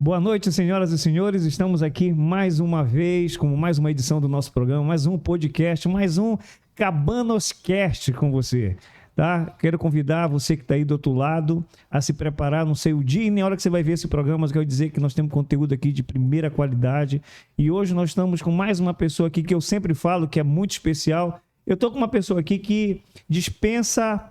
Boa noite, senhoras e senhores. Estamos aqui mais uma vez, com mais uma edição do nosso programa, mais um podcast, mais um Cabanoscast com você, tá? Quero convidar você que está aí do outro lado a se preparar, não sei o dia e nem a hora que você vai ver esse programa, mas quero dizer que nós temos conteúdo aqui de primeira qualidade e hoje nós estamos com mais uma pessoa aqui que eu sempre falo que é muito especial. Eu estou com uma pessoa aqui que dispensa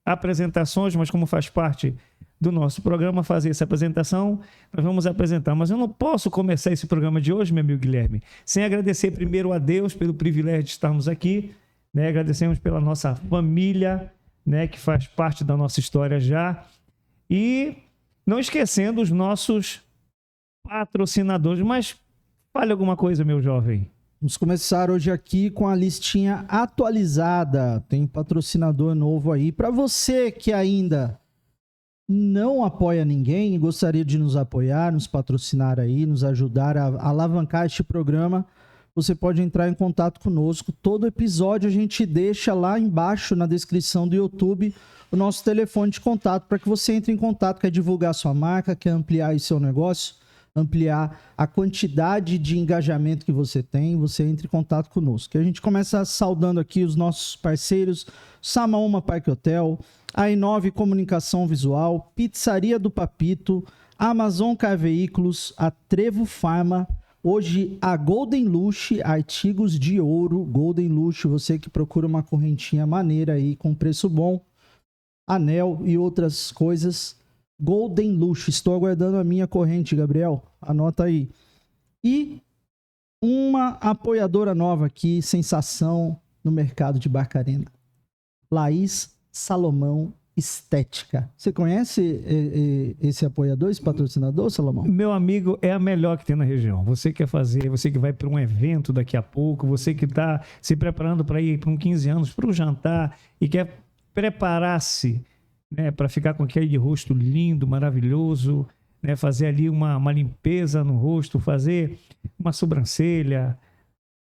apresentações, mas como faz parte do nosso programa fazer essa apresentação, nós vamos apresentar. Mas eu não posso começar esse programa de hoje, meu amigo Guilherme, sem agradecer primeiro a Deus pelo privilégio de estarmos aqui, né? Agradecemos pela nossa família, né? Que faz parte da nossa história já. E não esquecendo os nossos patrocinadores. Mas fale alguma coisa, meu jovem. Vamos começar hoje aqui com a listinha atualizada. Tem patrocinador novo aí. Para você que ainda não apoia ninguém e gostaria de nos apoiar, nos patrocinar aí, nos ajudar a alavancar este programa, você pode entrar em contato conosco. Todo episódio a gente deixa lá embaixo na descrição do YouTube o nosso telefone de contato para que você entre em contato, quer divulgar sua marca, quer ampliar aí seu negócio, ampliar a quantidade de engajamento que você tem, você entre em contato conosco. A gente começa saudando aqui os nossos parceiros, Samaúma Parque Hotel, a Inove Comunicação Visual, Pizzaria do Papito, Amazon Car Veículos, a Trevo Pharma, hoje a Golden Lush, artigos de ouro, Golden Lush, você que procura uma correntinha maneira aí com preço bom, anel e outras coisas, Golden Lush, estou aguardando a minha corrente, Gabriel, anota aí. E uma apoiadora nova aqui, sensação no mercado de Barcarena, Laís Salomão Estética. Você conhece esse apoiador, esse patrocinador, Salomão? Meu amigo, é a melhor que tem na região. Você quer fazer, você que vai para um evento daqui a pouco, você que está se preparando para ir para um 15 anos, para um jantar e quer preparar-se, né, para ficar com aquele rosto lindo, maravilhoso, né, fazer ali uma limpeza no rosto, fazer uma sobrancelha,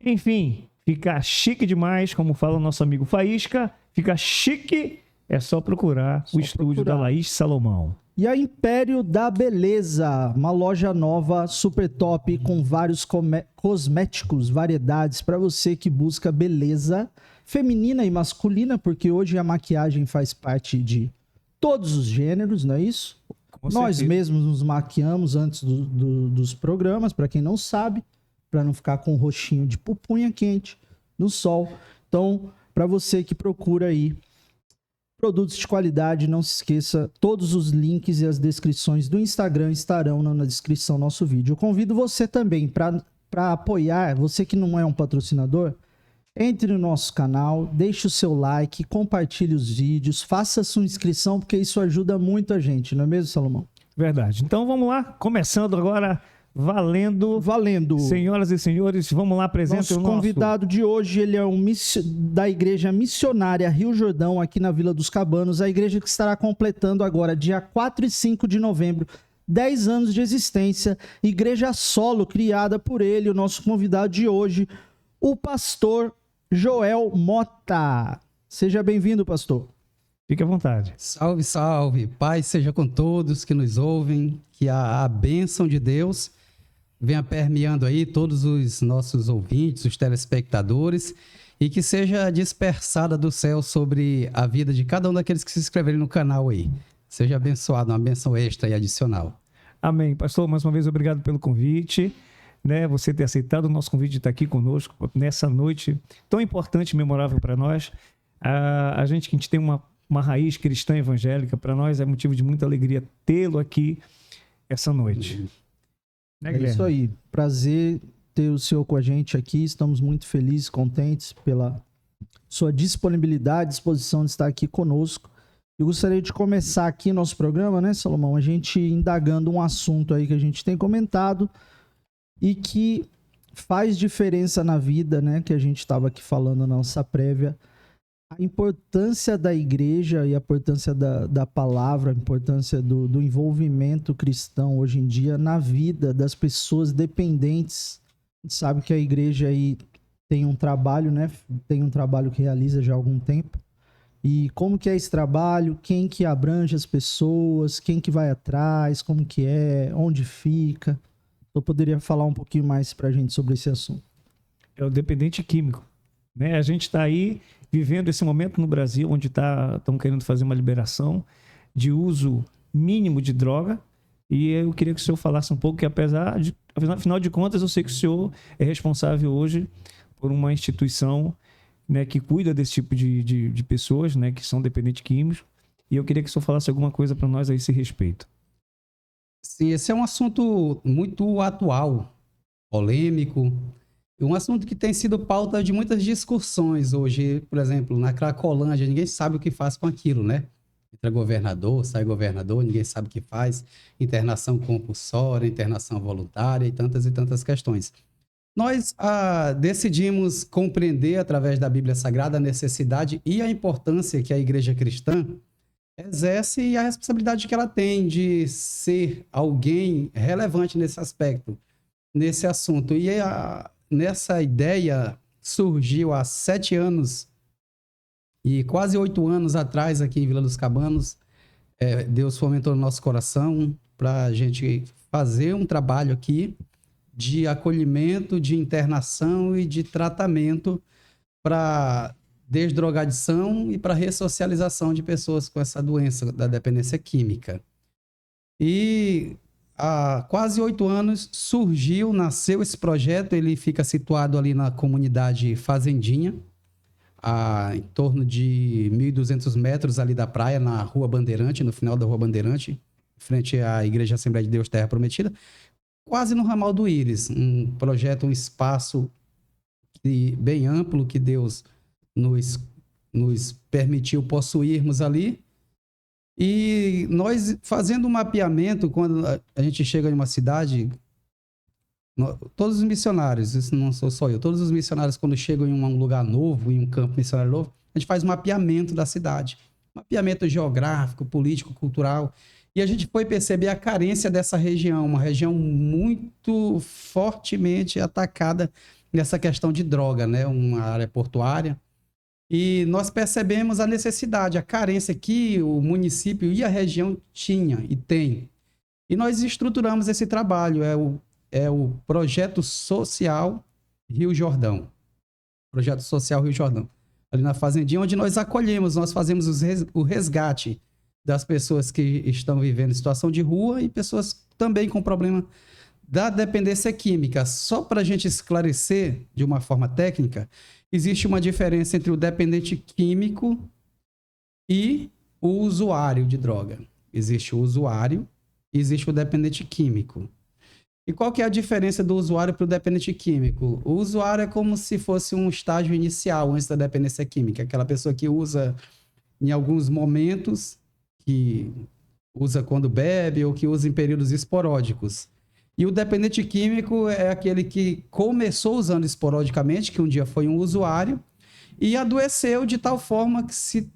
enfim, ficar chique demais, como fala o nosso amigo Faísca, ficar chique, é só procurar o estúdio da Laís Salomão. E a Império da Beleza, uma loja nova, super top, com vários cosméticos, variedades, para você que busca beleza feminina e masculina, porque hoje a maquiagem faz parte de todos os gêneros, não é isso? Com Nós certeza. mesmos nos maquiamos antes dos programas, para quem não sabe, para não ficar com um rostinho de pupunha quente no sol. Então, para você que procura aí produtos de qualidade, não se esqueça, todos os links e as descrições do Instagram estarão na descrição do nosso vídeo. Eu convido você também para apoiar, você que não é um patrocinador, entre no nosso canal, deixe o seu like, compartilhe os vídeos, faça a sua inscrição, porque isso ajuda muito a gente, não é mesmo, Salomão? Verdade. Então vamos lá, começando agora, valendo. Senhoras e senhores, vamos lá, apresenta o nosso convidado de hoje, ele é da Igreja Missionária Rio Jordão, aqui na Vila dos Cabanos, a igreja que estará completando agora, dia 4 e 5 de novembro, 10 anos de existência, igreja solo, criada por ele, o nosso convidado de hoje, o pastor Joel Mota. Seja bem-vindo, pastor. Fique à vontade. Salve, salve. Paz seja com todos que nos ouvem, que a bênção de Deus venha permeando aí todos os nossos ouvintes, os telespectadores, e que seja dispersada do céu sobre a vida de cada um daqueles que se inscreverem no canal aí. Seja abençoado, uma bênção extra e adicional. Amém. Pastor, mais uma vez, obrigado pelo convite, né? Você ter aceitado o nosso convite de estar aqui conosco nessa noite tão importante e memorável para nós. A gente tem uma raiz cristã evangélica, para nós é motivo de muita alegria tê-lo aqui essa noite. Né, é isso aí. Prazer ter o senhor com a gente aqui. Estamos muito felizes, contentes pela sua disponibilidade, disposição de estar aqui conosco. Eu gostaria de começar aqui nosso programa, né, Salomão? A gente indagando um assunto aí que a gente tem comentado e que faz diferença na vida, né? Que a gente estava aqui falando na nossa prévia. A importância da igreja e a importância da palavra, a importância do envolvimento cristão hoje em dia na vida das pessoas dependentes. A gente sabe que a igreja aí tem um trabalho, né? Tem um trabalho que realiza já há algum tempo. E como que é esse trabalho? Quem que abrange as pessoas? Quem que vai atrás? Como que é? Onde fica? Eu poderia falar um pouquinho mais pra gente sobre esse assunto. É o dependente químico, né? A gente está aí vivendo esse momento no Brasil onde estão querendo fazer uma liberação de uso mínimo de droga, e eu queria que o senhor falasse um pouco, que afinal de contas, eu sei que o senhor é responsável hoje por uma instituição, né, que cuida desse tipo de pessoas, né, que são dependentes químicos, e eu queria que o senhor falasse alguma coisa para nós a esse respeito. Sim, esse é um assunto muito atual, polêmico, um assunto que tem sido pauta de muitas discussões hoje. Por exemplo, na Cracolândia, ninguém sabe o que faz com aquilo, né? Entra governador, sai governador, ninguém sabe o que faz. Internação compulsória, internação voluntária e tantas questões. Nós decidimos compreender, através da Bíblia Sagrada, a necessidade e a importância que a igreja cristã exerce e a responsabilidade que ela tem de ser alguém relevante nesse aspecto, nesse assunto. E nessa ideia surgiu há 7 anos e quase 8 anos atrás, aqui em Vila dos Cabanos. Deus fomentou no nosso coração para a gente fazer um trabalho aqui de acolhimento, de internação e de tratamento para desdrogadição e para ressocialização de pessoas com essa doença da dependência química. E há quase 8 anos nasceu esse projeto. Ele fica situado ali na comunidade Fazendinha, em torno de 1.200 metros ali da praia, na Rua Bandeirante, no final da Rua Bandeirante, frente à Igreja Assembleia de Deus Terra Prometida, quase no ramal do Íris. Um projeto, um espaço bem amplo que Deus nos permitiu possuirmos ali. E nós, fazendo um mapeamento, quando a gente chega em uma cidade, todos os missionários, isso não sou só eu, todos os missionários, quando chegam em um lugar novo, em um campo missionário novo, a gente faz um mapeamento da cidade. Mapeamento geográfico, político, cultural. E a gente foi perceber a carência dessa região, uma região muito fortemente atacada nessa questão de droga, né? Uma área portuária. E nós percebemos a necessidade, a carência que o município e a região tinha e tem. E nós estruturamos esse trabalho, é o Projeto Social Rio Jordão. Projeto Social Rio Jordão. Ali na Fazendinha, onde nós acolhemos, nós fazemos o resgate das pessoas que estão vivendo em situação de rua e pessoas também com problema da dependência química. Só para a gente esclarecer de uma forma técnica, existe uma diferença entre o dependente químico e o usuário de droga. Existe o usuário e existe o dependente químico. E qual que é a diferença do usuário para o dependente químico? O usuário é como se fosse um estágio inicial antes da dependência química. Aquela pessoa que usa em alguns momentos, que usa quando bebe ou que usa em períodos esporádicos. E o dependente químico é aquele que começou usando esporadicamente, que um dia foi um usuário, e adoeceu de tal forma que se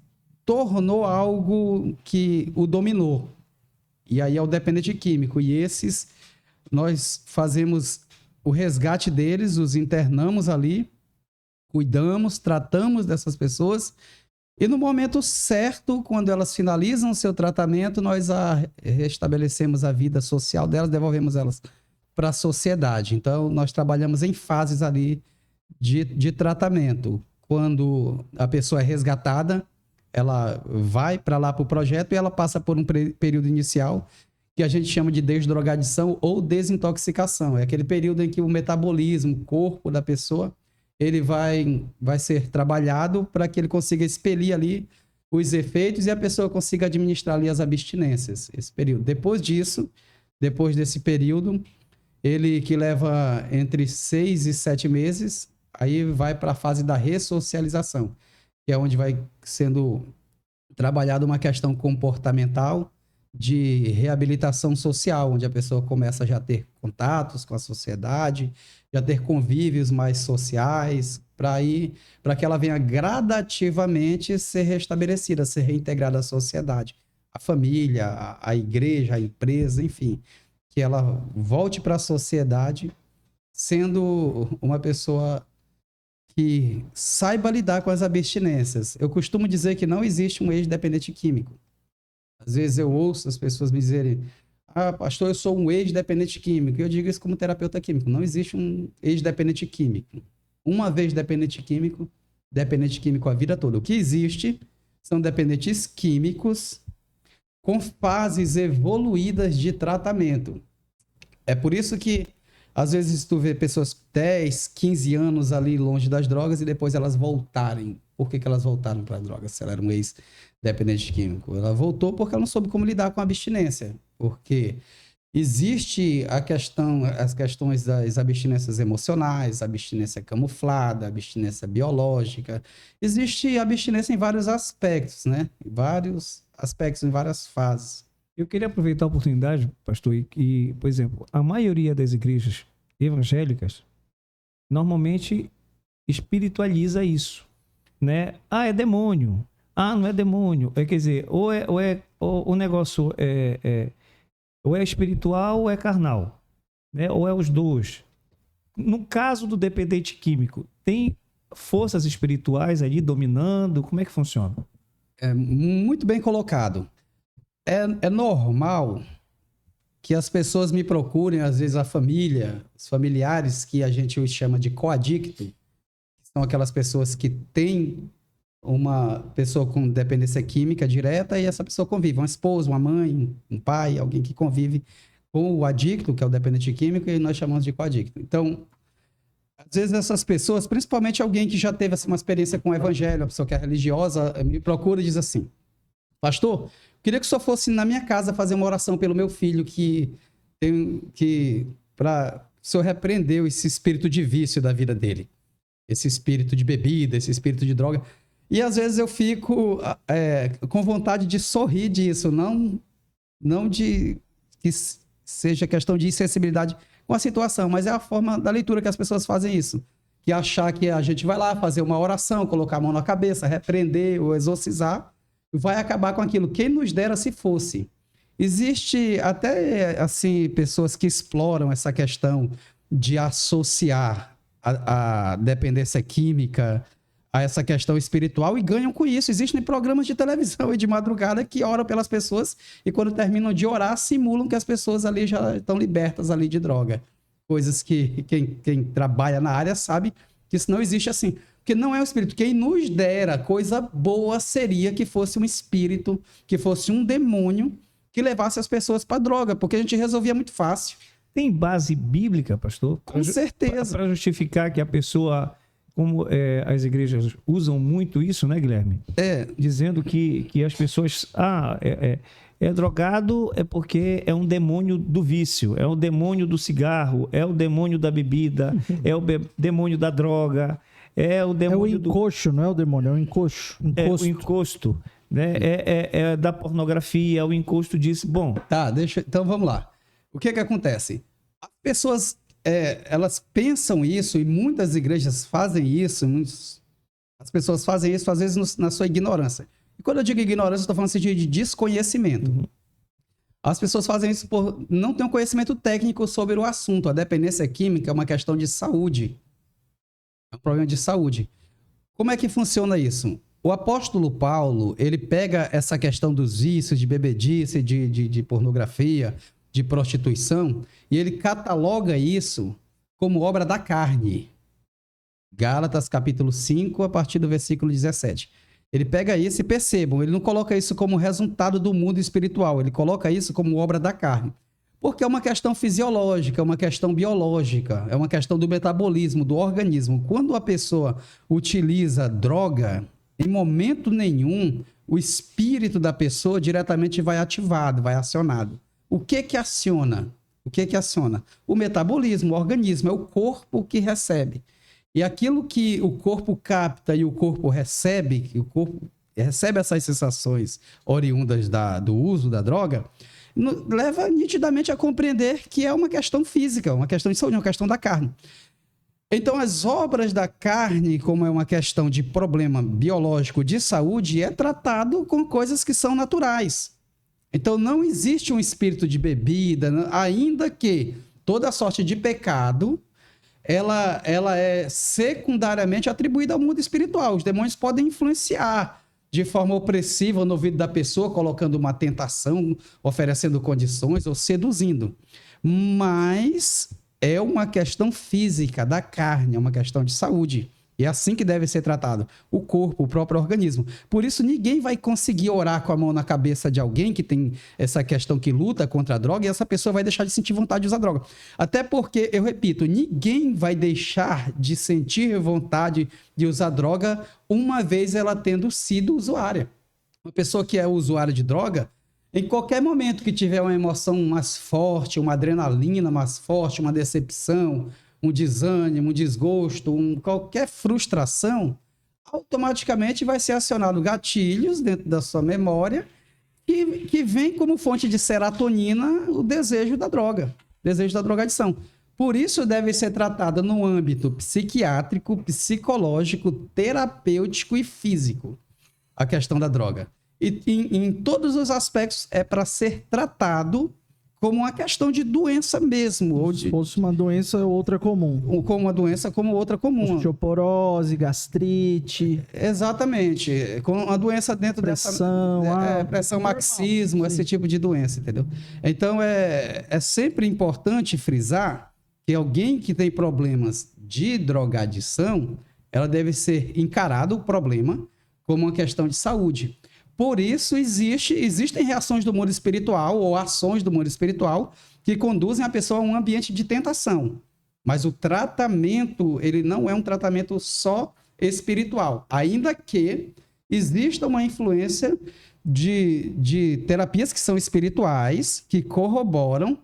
tornou algo que o dominou. E aí é o dependente químico. E esses, nós fazemos o resgate deles, os internamos ali, cuidamos, tratamos dessas pessoas. E no momento certo, quando elas finalizam o seu tratamento, nós restabelecemos a vida social delas, devolvemos elas para a sociedade. Então, nós trabalhamos em fases ali de tratamento. Quando a pessoa é resgatada, ela vai para lá para o projeto e ela passa por um período inicial que a gente chama de desdrogadição ou desintoxicação. É aquele período em que o metabolismo, o corpo da pessoa, ele vai ser trabalhado para que ele consiga expelir ali os efeitos e a pessoa consiga administrar ali as abstinências, esse período. Depois disso, depois desse período, ele que leva entre 6 e 7 meses, aí vai para a fase da ressocialização, que é onde vai sendo trabalhada uma questão comportamental de reabilitação social, onde a pessoa começa já a ter contatos com a sociedade, já ter convívios mais sociais, para que ela venha gradativamente ser restabelecida, ser reintegrada à sociedade, à família, à igreja, à empresa, enfim, que ela volte para a sociedade sendo uma pessoa que saiba lidar com as abstinências. Eu costumo dizer que não existe um ex-dependente químico. Às vezes eu ouço as pessoas me dizerem: ah, pastor, eu sou um ex-dependente químico. Eu digo isso como terapeuta químico. Não existe um ex-dependente químico. Uma vez dependente químico a vida toda. O que existe são dependentes químicos com fases evoluídas de tratamento. É por isso que, às vezes, tu vê pessoas 10, 15 anos ali longe das drogas e depois elas voltarem. Por que elas voltaram para as drogas? Se ela era um ex-dependente químico. Ela voltou porque ela não soube como lidar com a abstinência. Porque existe as questões das abstinências emocionais, abstinência camuflada, abstinência biológica. Existe abstinência em vários aspectos, né? Em vários aspectos, em várias fases. Eu queria aproveitar a oportunidade, pastor, e, por exemplo, a maioria das igrejas evangélicas normalmente espiritualiza isso, né? Ah, é demônio. Ah, não é demônio. Quer dizer, ou o negócio ou é espiritual ou é carnal, né? Ou é os dois. No caso do dependente químico, tem forças espirituais ali dominando? Como é que funciona? É muito bem colocado. É normal que as pessoas me procurem, às vezes a família, os familiares que a gente chama de coadicto, que são aquelas pessoas que têm uma pessoa com dependência química direta e essa pessoa convive, uma esposa, uma mãe, um pai, alguém que convive com o adicto, que é o dependente químico, e nós chamamos de coadicto. Então, às vezes essas pessoas, principalmente alguém que já teve assim, uma experiência com o evangelho, uma pessoa que é religiosa, me procura e diz assim: pastor, queria que o senhor fosse na minha casa fazer uma oração pelo meu filho para o senhor repreendeu esse espírito de vício da vida dele, esse espírito de bebida, esse espírito de droga. E às vezes eu fico com vontade de sorrir disso, não de que seja questão de insensibilidade com a situação, mas é a forma da leitura que as pessoas fazem isso. Que achar que a gente vai lá fazer uma oração, colocar a mão na cabeça, repreender ou exorcizar, vai acabar com aquilo. Quem nos dera se fosse. Existe até assim pessoas que exploram essa questão de associar a dependência química a essa questão espiritual e ganham com isso. Existem programas de televisão e de madrugada que oram pelas pessoas e quando terminam de orar, simulam que as pessoas ali já estão libertas ali de droga. Coisas que quem trabalha na área sabe que isso não existe assim. Porque não é um espírito. Quem nos dera coisa boa seria que fosse um espírito, que fosse um demônio que levasse as pessoas para droga, porque a gente resolvia muito fácil. Tem base bíblica, pastor? Com certeza. Para justificar que a pessoa, como as igrejas usam muito isso, né, Guilherme? Dizendo que as pessoas... é drogado é porque é um demônio do vício, é o demônio do cigarro, é o demônio da bebida, é o demônio da droga, é o demônio encosto, não é o demônio, é o encosto. É o encosto, né? É da pornografia, é o encosto disso. Bom... Tá, então vamos lá. O que acontece? As pessoas, elas pensam isso e muitas igrejas fazem isso, as pessoas fazem isso às vezes na sua ignorância. E quando eu digo ignorância, eu estou falando assim, de desconhecimento. Uhum. As pessoas fazem isso por não ter um conhecimento técnico sobre o assunto. A dependência química é uma questão de saúde. É um problema de saúde. Como é que funciona isso? O apóstolo Paulo, ele pega essa questão dos vícios, de bebedice, de pornografia, de prostituição, e ele cataloga isso como obra da carne. Gálatas, capítulo 5, a partir do versículo 17. Ele pega isso e percebam, ele não coloca isso como resultado do mundo espiritual, ele coloca isso como obra da carne. Porque é uma questão fisiológica, é uma questão biológica, é uma questão do metabolismo, do organismo. Quando a pessoa utiliza droga, em momento nenhum, o espírito da pessoa diretamente vai ativado, vai acionado. O que aciona? O metabolismo, o organismo, é o corpo que recebe. E aquilo que o corpo capta e o corpo recebe, que o corpo recebe essas sensações oriundas do uso da droga, leva nitidamente a compreender que é uma questão física, uma questão de saúde, uma questão da carne. Então, as obras da carne, como é uma questão de problema biológico de saúde, é tratado com coisas que são naturais. Então, não existe um espírito de bebida, ainda que toda sorte de pecado ela é secundariamente atribuída ao mundo espiritual. Os demônios podem influenciar de forma opressiva no ouvido da pessoa, colocando uma tentação, oferecendo condições ou seduzindo. Mas é uma questão física, da carne, é uma questão de saúde. E é assim que deve ser tratado o corpo, o próprio organismo. Por isso, ninguém vai conseguir orar com a mão na cabeça de alguém que tem essa questão que luta contra a droga e essa pessoa vai deixar de sentir vontade de usar droga. Até porque, eu repito, ninguém vai deixar de sentir vontade de usar droga uma vez ela tendo sido usuária. Uma pessoa que é usuária de droga, em qualquer momento que tiver uma emoção mais forte, uma adrenalina mais forte, uma decepção, um desânimo, um desgosto, qualquer frustração, automaticamente vai ser acionado gatilhos dentro da sua memória que vem como fonte de serotonina o desejo da droga, desejo da drogadição. Por isso deve ser tratada no âmbito psiquiátrico, psicológico, terapêutico e físico a questão da droga. E em todos os aspectos é para ser tratado como uma questão de doença mesmo. Ou Se fosse uma doença, outra comum. como uma doença, como outra comum. Osteoporose, gastrite. Exatamente. Com uma doença dentro Pressão, dessa... pressão, marxismo, normal, esse tipo de doença, entendeu? Então, é sempre importante frisar que alguém que tem problemas de drogadição, ela deve ser encarado o problema como uma questão de saúde. Por isso, existem reações do mundo espiritual ou ações do mundo espiritual que conduzem a pessoa a um ambiente de tentação. Mas o tratamento, ele não é um tratamento só espiritual, ainda que exista uma influência de terapias que são espirituais, que corroboram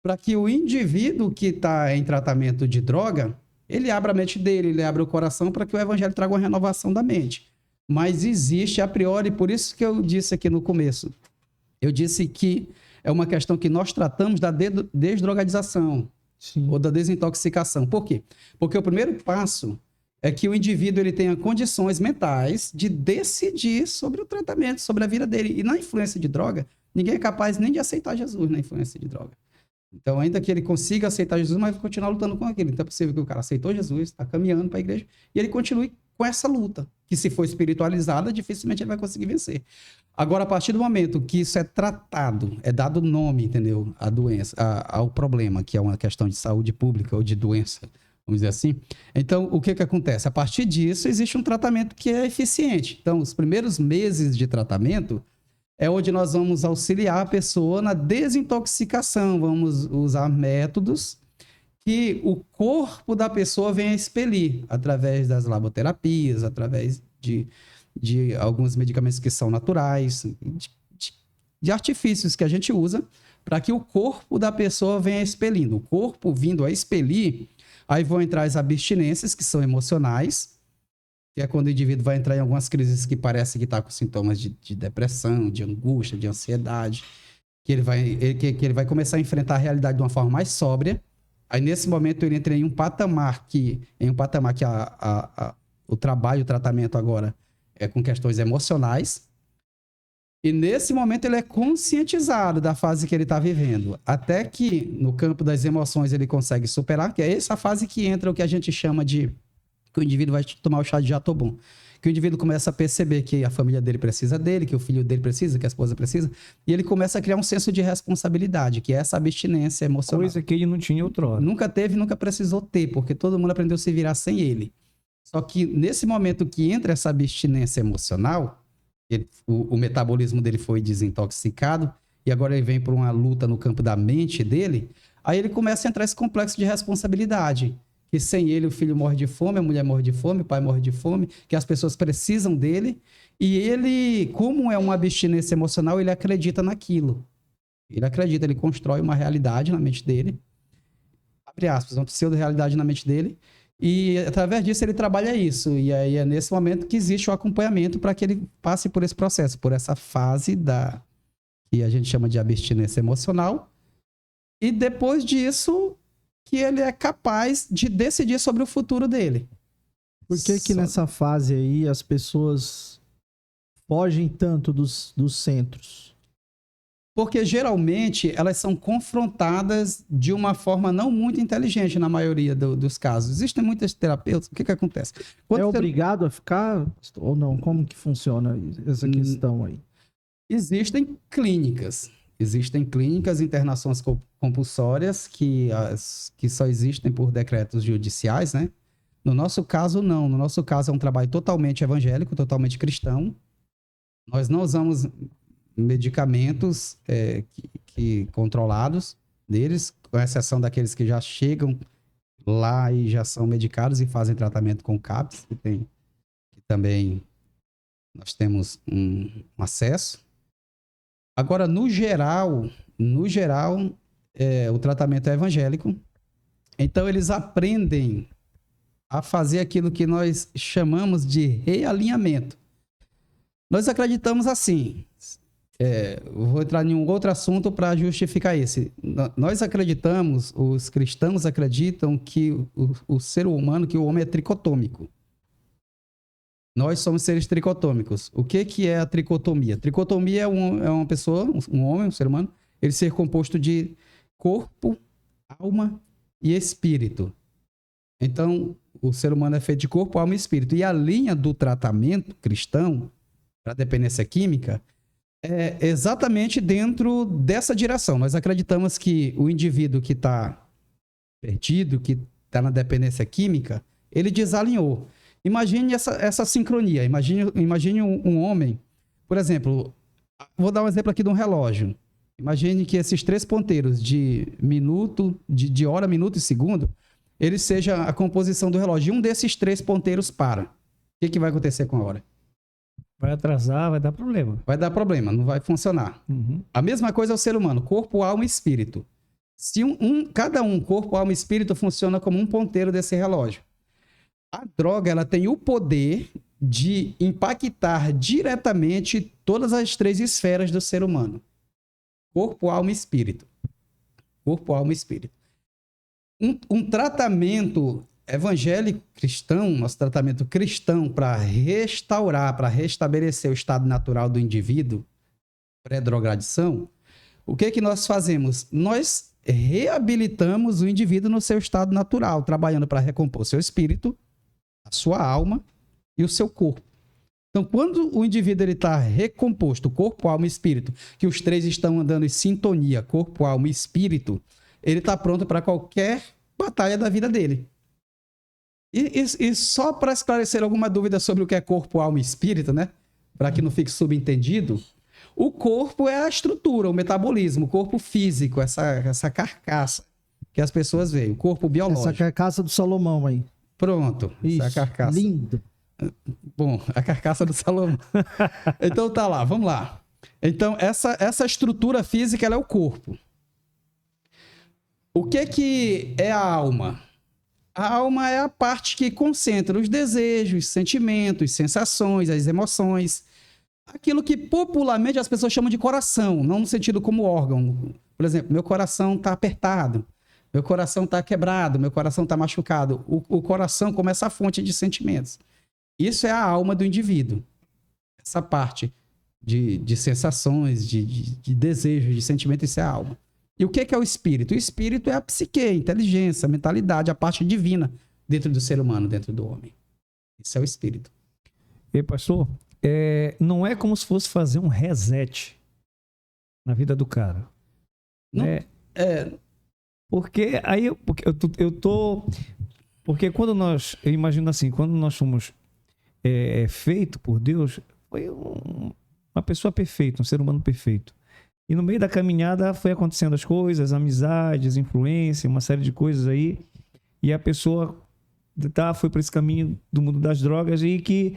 para que o indivíduo que está em tratamento de droga, ele abra a mente dele, ele abra o coração para que o evangelho traga uma renovação da mente. Mas existe a priori, por isso que eu disse aqui no começo, eu disse que é uma questão que nós tratamos da desdrogadização. Sim. Ou da desintoxicação. Por quê? Porque o primeiro passo é que o indivíduo ele tenha condições mentais de decidir sobre o tratamento, sobre a vida dele. E na influência de droga, ninguém é capaz nem de aceitar Jesus na influência de droga. Então, ainda que ele consiga aceitar Jesus, mas vai continuar lutando com aquilo. Então, é possível que o cara aceitou Jesus, está caminhando para a igreja, e ele continue com essa luta, que se for espiritualizada, dificilmente ele vai conseguir vencer. Agora, a partir do momento que isso é tratado, é dado nome, entendeu? A doença, ao problema, que é uma questão de saúde pública ou de doença, vamos dizer assim. Então, o que acontece? A partir disso, existe um tratamento que é eficiente. Então, os primeiros meses de tratamento é onde nós vamos auxiliar a pessoa na desintoxicação. Vamos usar métodos que o corpo da pessoa vem a expelir através das laboterapias, através de alguns medicamentos que são naturais, de artifícios que a gente usa para que o corpo da pessoa venha expelindo. O corpo vindo a expelir, aí vão entrar as abstinências, que são emocionais, que é quando o indivíduo vai entrar em algumas crises que parece que está com sintomas de depressão, de angústia, de ansiedade, que ele vai começar a enfrentar a realidade de uma forma mais sóbria. Aí, nesse momento, ele entra em um patamar que o trabalho, o tratamento agora é com questões emocionais. E, nesse momento, ele é conscientizado da fase que ele está vivendo. Até que, no campo das emoções, ele consegue superar, que é essa fase que entra o que a gente chama de... que o indivíduo vai tomar o chá de jatobum. Que o indivíduo começa a perceber que a família dele precisa dele, que o filho dele precisa, que a esposa precisa, e ele começa a criar um senso de responsabilidade, que é essa abstinência emocional. Coisa que ele não tinha outrora. Nunca teve, nunca precisou ter, porque todo mundo aprendeu a se virar sem ele. Só que nesse momento que entra essa abstinência emocional, o metabolismo dele foi desintoxicado, e agora ele vem por uma luta no campo da mente dele, aí ele começa a entrar esse complexo de responsabilidade. Que sem ele o filho morre de fome, a mulher morre de fome, o pai morre de fome, que as pessoas precisam dele. E ele, como é uma abstinência emocional, ele acredita naquilo. Ele acredita, ele constrói uma realidade na mente dele, abre aspas, uma pseudo-realidade na mente dele, e através disso ele trabalha isso. E aí é nesse momento que existe o acompanhamento para que ele passe por esse processo, por essa fase que a gente chama de abstinência emocional. E depois disso... que ele é capaz de decidir sobre o futuro dele. Por que nessa fase aí as pessoas fogem tanto dos centros? Porque geralmente elas são confrontadas de uma forma não muito inteligente na maioria dos casos. Existem muitas terapeutas, o que acontece? Quando É você- obrigado a ficar ou não? Como que funciona essa questão aí? Existem clínicas, internações compulsórias que só existem por decretos judiciais, né? No nosso caso, não. No nosso caso, é um trabalho totalmente evangélico, totalmente cristão. Nós não usamos medicamentos controlados deles, com exceção daqueles que já chegam lá e já são medicados e fazem tratamento com CAPS, que também nós temos um acesso. Agora, no geral, o tratamento é evangélico. Então, eles aprendem a fazer aquilo que nós chamamos de realinhamento. Nós acreditamos assim. Vou entrar em um outro assunto para justificar esse. Nós acreditamos, os cristãos acreditam que o ser humano, que o homem é tricotômico. Nós somos seres tricotômicos. O que é a tricotomia? Tricotomia é uma pessoa, um homem, um ser humano, ele ser composto de corpo, alma e espírito. Então, o ser humano é feito de corpo, alma e espírito. E a linha do tratamento cristão para dependência química é exatamente dentro dessa direção. Nós acreditamos que o indivíduo que está perdido, que está na dependência química, ele desalinhou. Imagine essa sincronia. Imagine um homem, por exemplo, vou dar um exemplo aqui de um relógio. Imagine que esses 3 ponteiros de minuto, de hora, minuto e segundo, ele seja a composição do relógio. E um desses 3 ponteiros para. O que vai acontecer com a hora? Vai atrasar, vai dar problema. Vai dar problema, não vai funcionar. Uhum. A mesma coisa é o ser humano, corpo, alma e espírito. Se cada corpo, alma e espírito, funciona como um ponteiro desse relógio. A droga, ela tem o poder de impactar diretamente todas as 3 esferas do ser humano. Corpo, alma e espírito. Corpo, alma e espírito. Um tratamento evangélico cristão, nosso tratamento cristão para restaurar, para restabelecer o estado natural do indivíduo, pré-drogadição, o que nós fazemos? Nós reabilitamos o indivíduo no seu estado natural, trabalhando para recompor seu espírito, a sua alma e o seu corpo. Então, quando o indivíduo está recomposto, corpo, alma e espírito, que os 3 estão andando em sintonia, corpo, alma e espírito, ele está pronto para qualquer batalha da vida dele. E só para esclarecer alguma dúvida sobre o que é corpo, alma e espírito, né? Para que não fique subentendido, o corpo é a estrutura, o metabolismo, o corpo físico, essa carcaça que as pessoas veem, o corpo biológico. Essa carcaça do Salomão aí. Pronto, Isso, essa carcaça. lindo. Bom, a carcaça do Salomão. Então tá lá, vamos lá. Então essa estrutura física, ela é o corpo. O que é a alma? A alma é a parte que concentra os desejos, sentimentos, sensações, as emoções. Aquilo que popularmente as pessoas chamam de coração, não no sentido como órgão. Por exemplo, meu coração está apertado, meu coração está quebrado, meu coração está machucado. O coração como essa fonte de sentimentos. Isso é a alma do indivíduo. Essa parte de sensações, de desejos, de sentimentos, isso é a alma. E o que é o espírito? O espírito é a psique, a inteligência, a mentalidade, a parte divina dentro do ser humano, dentro do homem. Isso é o espírito. E pastor, não é como se fosse fazer um reset na vida do cara. Não, Porque aí porque eu imagino assim, quando nós somos feito por Deus, foi uma pessoa perfeita, um ser humano perfeito. E no meio da caminhada foi acontecendo as coisas, amizades, influência, uma série de coisas aí. E a pessoa foi para esse caminho do mundo das drogas e que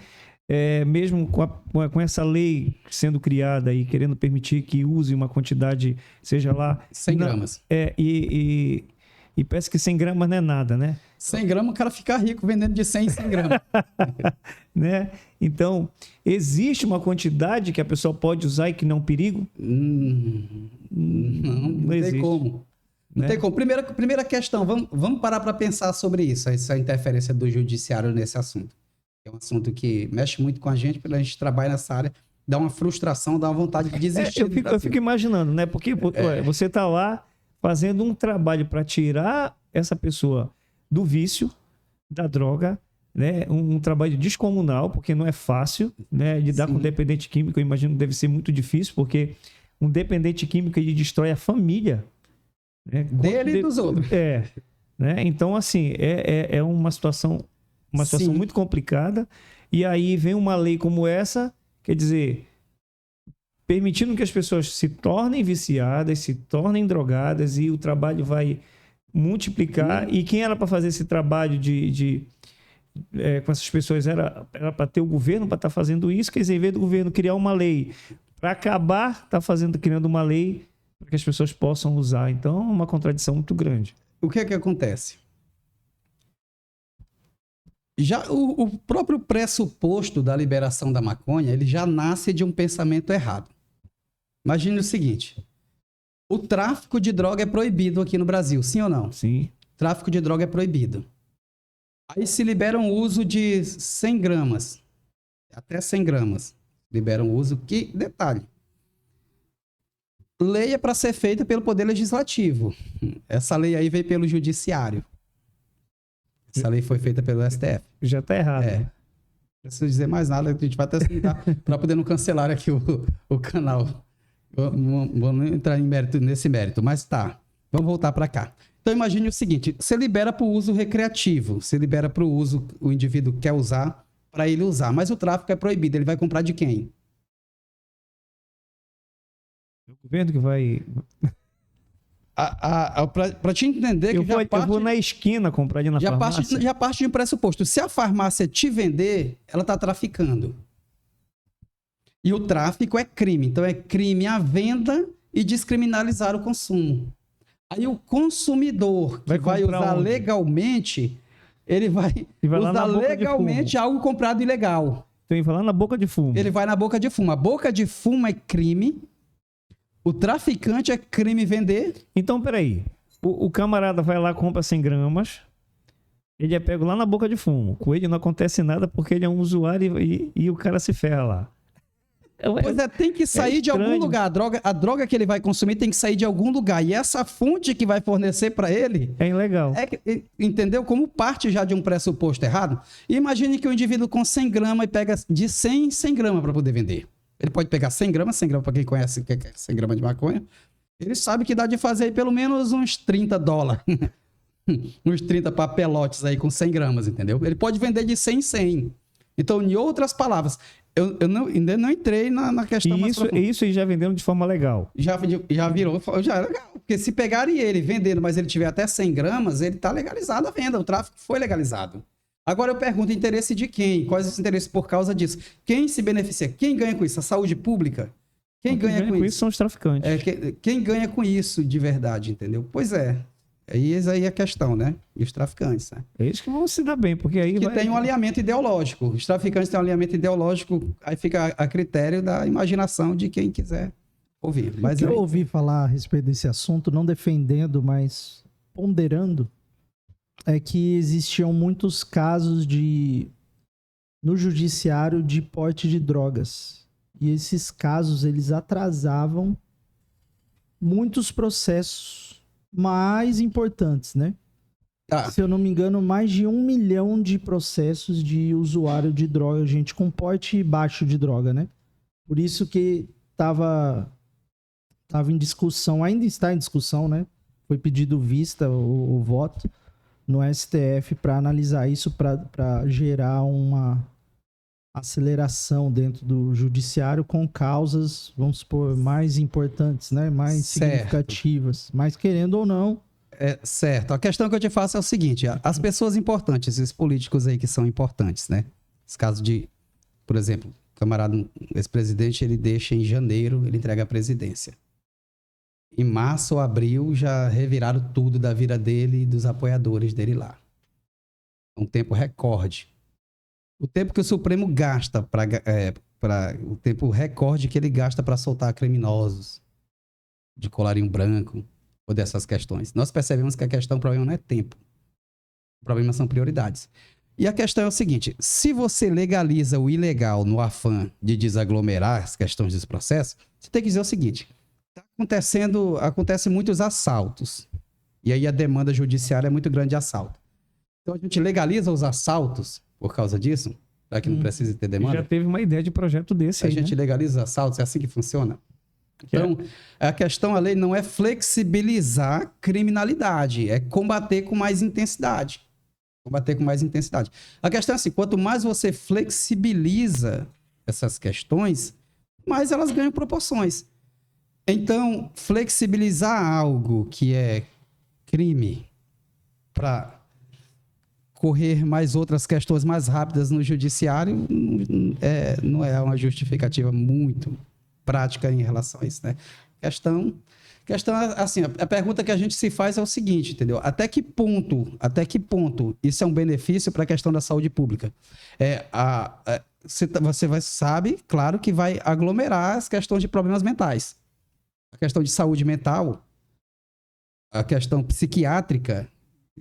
mesmo com essa lei sendo criada e querendo permitir que use uma quantidade, seja lá... 100 gramas. E parece que 100 gramas não é nada, né? 100 gramas, o cara fica rico vendendo de 100 em 100 gramas. Né? Então, existe uma quantidade que a pessoa pode usar e que não é um perigo? Não tem existe. como. Não tem como. Primeira questão, vamos parar para pensar sobre isso, essa interferência do judiciário nesse assunto. É um assunto que mexe muito com a gente, porque a gente trabalha nessa área dá uma frustração, dá uma vontade de desistir. Eu fico imaginando, né? Porque você está lá fazendo um trabalho para tirar essa pessoa do vício, da droga, né? Um trabalho descomunal, porque não é fácil, né? Lidar com dependente químico, eu imagino que deve ser muito difícil, porque um dependente químico ele destrói a família, né? Dele e dos outros. Né? Então, assim, é uma situação muito complicada. E aí vem uma lei como essa, quer dizer, permitindo que as pessoas se tornem viciadas, se tornem drogadas, e o trabalho vai multiplicar. E quem era para fazer esse trabalho com essas pessoas era para ter o governo para estar fazendo isso. Quer dizer, em vez do governo criar uma lei para acabar, criando uma lei para que as pessoas possam usar. Então, é uma contradição muito grande. O que é que acontece? Já o próprio pressuposto da liberação da maconha, ele já nasce de um pensamento errado. Imagine o seguinte: o tráfico de droga é proibido aqui no Brasil, sim ou não? Sim. Tráfico de droga é proibido. Aí se libera o uso de 100 gramas, até 100 gramas. Liberam o uso, que detalhe. Lei é para ser feita pelo Poder Legislativo. Essa lei aí veio pelo Judiciário. Essa lei foi feita pelo STF. Já está errado. Não preciso dizer mais nada, a gente vai até sentar para poder não cancelar aqui o canal. Vou não entrar nesse mérito, mas tá. Vamos voltar para cá. Então imagine o seguinte: você libera para o uso recreativo, você libera para o uso, o indivíduo quer usar, para ele usar, mas o tráfico é proibido, ele vai comprar de quem? O governo que vai... Para te entender que eu vou na esquina comprar ali na farmácia. Já parte de um pressuposto. Se a farmácia te vender, ela está traficando. E o tráfico é crime. Então é crime a venda e descriminalizar o consumo. Aí o consumidor que vai usar legalmente, ele vai usar legalmente algo comprado ilegal. Então vai lá na boca de fumo. Ele vai na boca de fumo. A boca de fumo é crime. O traficante é crime vender. Então, peraí. O camarada vai lá, compra 100 gramas. Ele é pego lá na boca de fumo. Com ele não acontece nada porque ele é um usuário e o cara se ferra lá. Pois tem que sair de algum lugar. A droga que ele vai consumir tem que sair de algum lugar. E essa fonte que vai fornecer para ele... É ilegal. Entendeu? Como parte já de um pressuposto errado. E imagine que o indivíduo com 100 gramas e pega de 100 em 100 gramas para poder vender. Ele pode pegar 100 gramas para quem conhece que é 100 gramas de maconha. Ele sabe que dá de fazer aí pelo menos uns $30. Uns 30 papelotes aí com 100 gramas, entendeu? Ele pode vender de 100 em 100. Então, em outras palavras, eu ainda não entrei na questão mais profunda. Isso aí já vendendo de forma legal. Já virou, já é legal. Porque se pegarem ele vendendo, mas ele tiver até 100 gramas, ele está legalizado a venda. O tráfico foi legalizado. Agora eu pergunto, interesse de quem? Quais os interesses por causa disso? Quem se beneficia? Quem ganha com isso? A saúde pública? Quem ganha com isso? São os traficantes. Quem ganha com isso de verdade, entendeu? Pois é. Eis aí a questão, né? E os traficantes, né? É isso que vão se dar bem, porque aí tem um alinhamento ideológico. Os traficantes têm um alinhamento ideológico, aí fica a critério da imaginação de quem quiser ouvir. Mas eu ouvi falar a respeito desse assunto, não defendendo, mas ponderando, é que existiam muitos casos no judiciário de porte de drogas. E esses casos, eles atrasavam muitos processos mais importantes, né? Se eu não me engano, mais de 1 milhão de processos de usuário de droga, gente com porte baixo de droga, né? Por isso que estava em discussão, ainda está em discussão, né? Foi pedido vista o voto no STF para analisar isso, para gerar uma aceleração dentro do judiciário com causas, vamos supor, mais importantes, né? Mais significativas. Mas querendo ou não... Certo. A questão que eu te faço é o seguinte: as pessoas importantes, esses políticos aí que são importantes, né? Esse caso de, por exemplo, o camarada, esse presidente, ele deixa em janeiro, ele entrega a presidência. Em março ou abril já reviraram tudo da vida dele e dos apoiadores dele lá. Um tempo recorde. O tempo que o Supremo gasta o tempo recorde que ele gasta para soltar criminosos de colarinho branco ou dessas questões. Nós percebemos que o problema não é tempo. O problema são prioridades. E a questão é o seguinte, se você legaliza o ilegal no afã de desaglomerar as questões desse processo, você tem que dizer o seguinte, acontecem muitos assaltos, e aí a demanda judiciária é muito grande de assalto. Então a gente legaliza os assaltos por causa disso, para que não precise ter demanda. Já teve uma ideia de projeto desse aí, A gente legaliza os assaltos, é assim que funciona? Então, a questão, a lei não é flexibilizar criminalidade, é combater com mais intensidade. Combater com mais intensidade. A questão é assim, quanto mais você flexibiliza essas questões, mais elas ganham proporções. Então, flexibilizar algo que é crime para correr mais outras questões mais rápidas no judiciário não é uma justificativa muito prática em relação a isso, né? Questão assim, a pergunta que a gente se faz é o seguinte, entendeu? Até que ponto isso é um benefício para a questão da saúde pública? Você sabe, claro, que vai aglomerar as questões de problemas mentais. A questão de saúde mental, a questão psiquiátrica,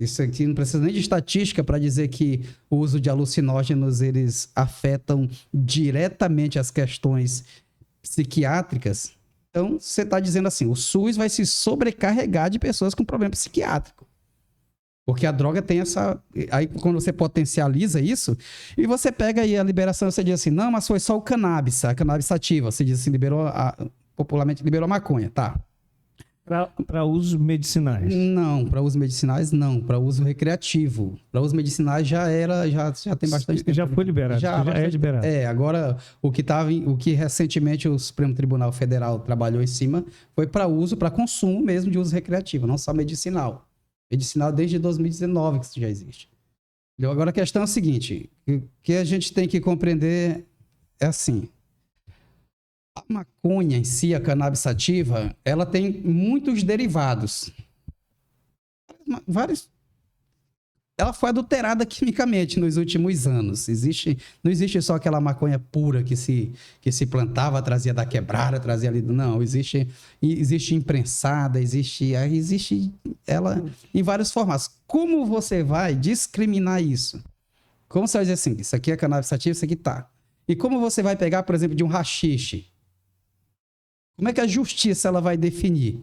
isso aqui não precisa nem de estatística para dizer que o uso de alucinógenos, eles afetam diretamente as questões psiquiátricas. Então, você está dizendo assim, o SUS vai se sobrecarregar de pessoas com problema psiquiátrico. Porque a droga tem essa... Aí, quando você potencializa isso, e você pega aí a liberação, você diz assim, não, mas foi só o cannabis, a cannabis sativa. Você diz assim, popularmente liberou a maconha, tá? Para usos medicinais? Não, para uso medicinais não, para uso recreativo. Para uso medicinais já tem bastante tempo. Já foi liberado, já é liberado. Agora o que recentemente o Supremo Tribunal Federal trabalhou em cima foi para uso, para consumo mesmo de uso recreativo, não só medicinal. Medicinal desde 2019 que isso já existe. Agora a questão é a seguinte, o que a gente tem que compreender é assim, a maconha em si, a cannabis sativa, ela tem muitos derivados. Ela foi adulterada quimicamente nos últimos anos. Não existe só aquela maconha pura que se plantava, trazia da quebrada, trazia ali... Não, existe imprensada, existe ela em vários formatos. Como você vai discriminar isso? Como você vai dizer assim, isso aqui é cannabis sativa, isso aqui tá. E como você vai pegar, por exemplo, de um haxixe? Como é que a justiça ela vai definir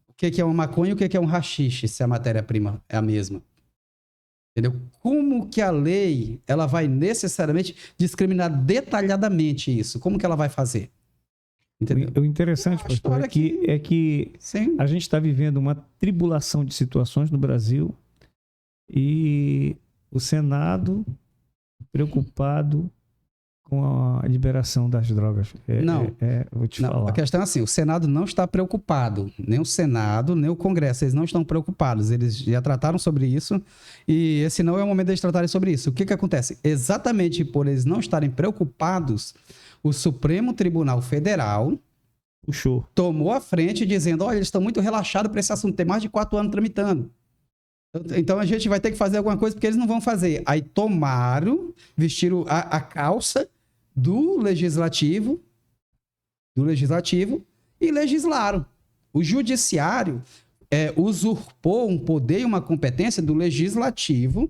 o que é uma maconha e o que é um haxixe, se a matéria-prima é a mesma? Entendeu? Como que a lei ela vai necessariamente discriminar detalhadamente isso? Como que ela vai fazer? Entendeu? O interessante, pastor, é que a gente está vivendo uma tribulação de situações no Brasil e o Senado preocupado com a liberação das drogas. Vou te falar. A questão é assim, o Senado não está preocupado. Nem o Senado, nem o Congresso, eles não estão preocupados. Eles já trataram sobre isso e esse não é o momento deles tratarem sobre isso. O que acontece? Exatamente por eles não estarem preocupados, o Supremo Tribunal Federal tomou a frente dizendo, olha, eles estão muito relaxados para esse assunto, tem mais de 4 anos tramitando. Então a gente vai ter que fazer alguma coisa porque eles não vão fazer. Aí vestiram a calça do legislativo e legislaram. O judiciário usurpou um poder e uma competência do legislativo,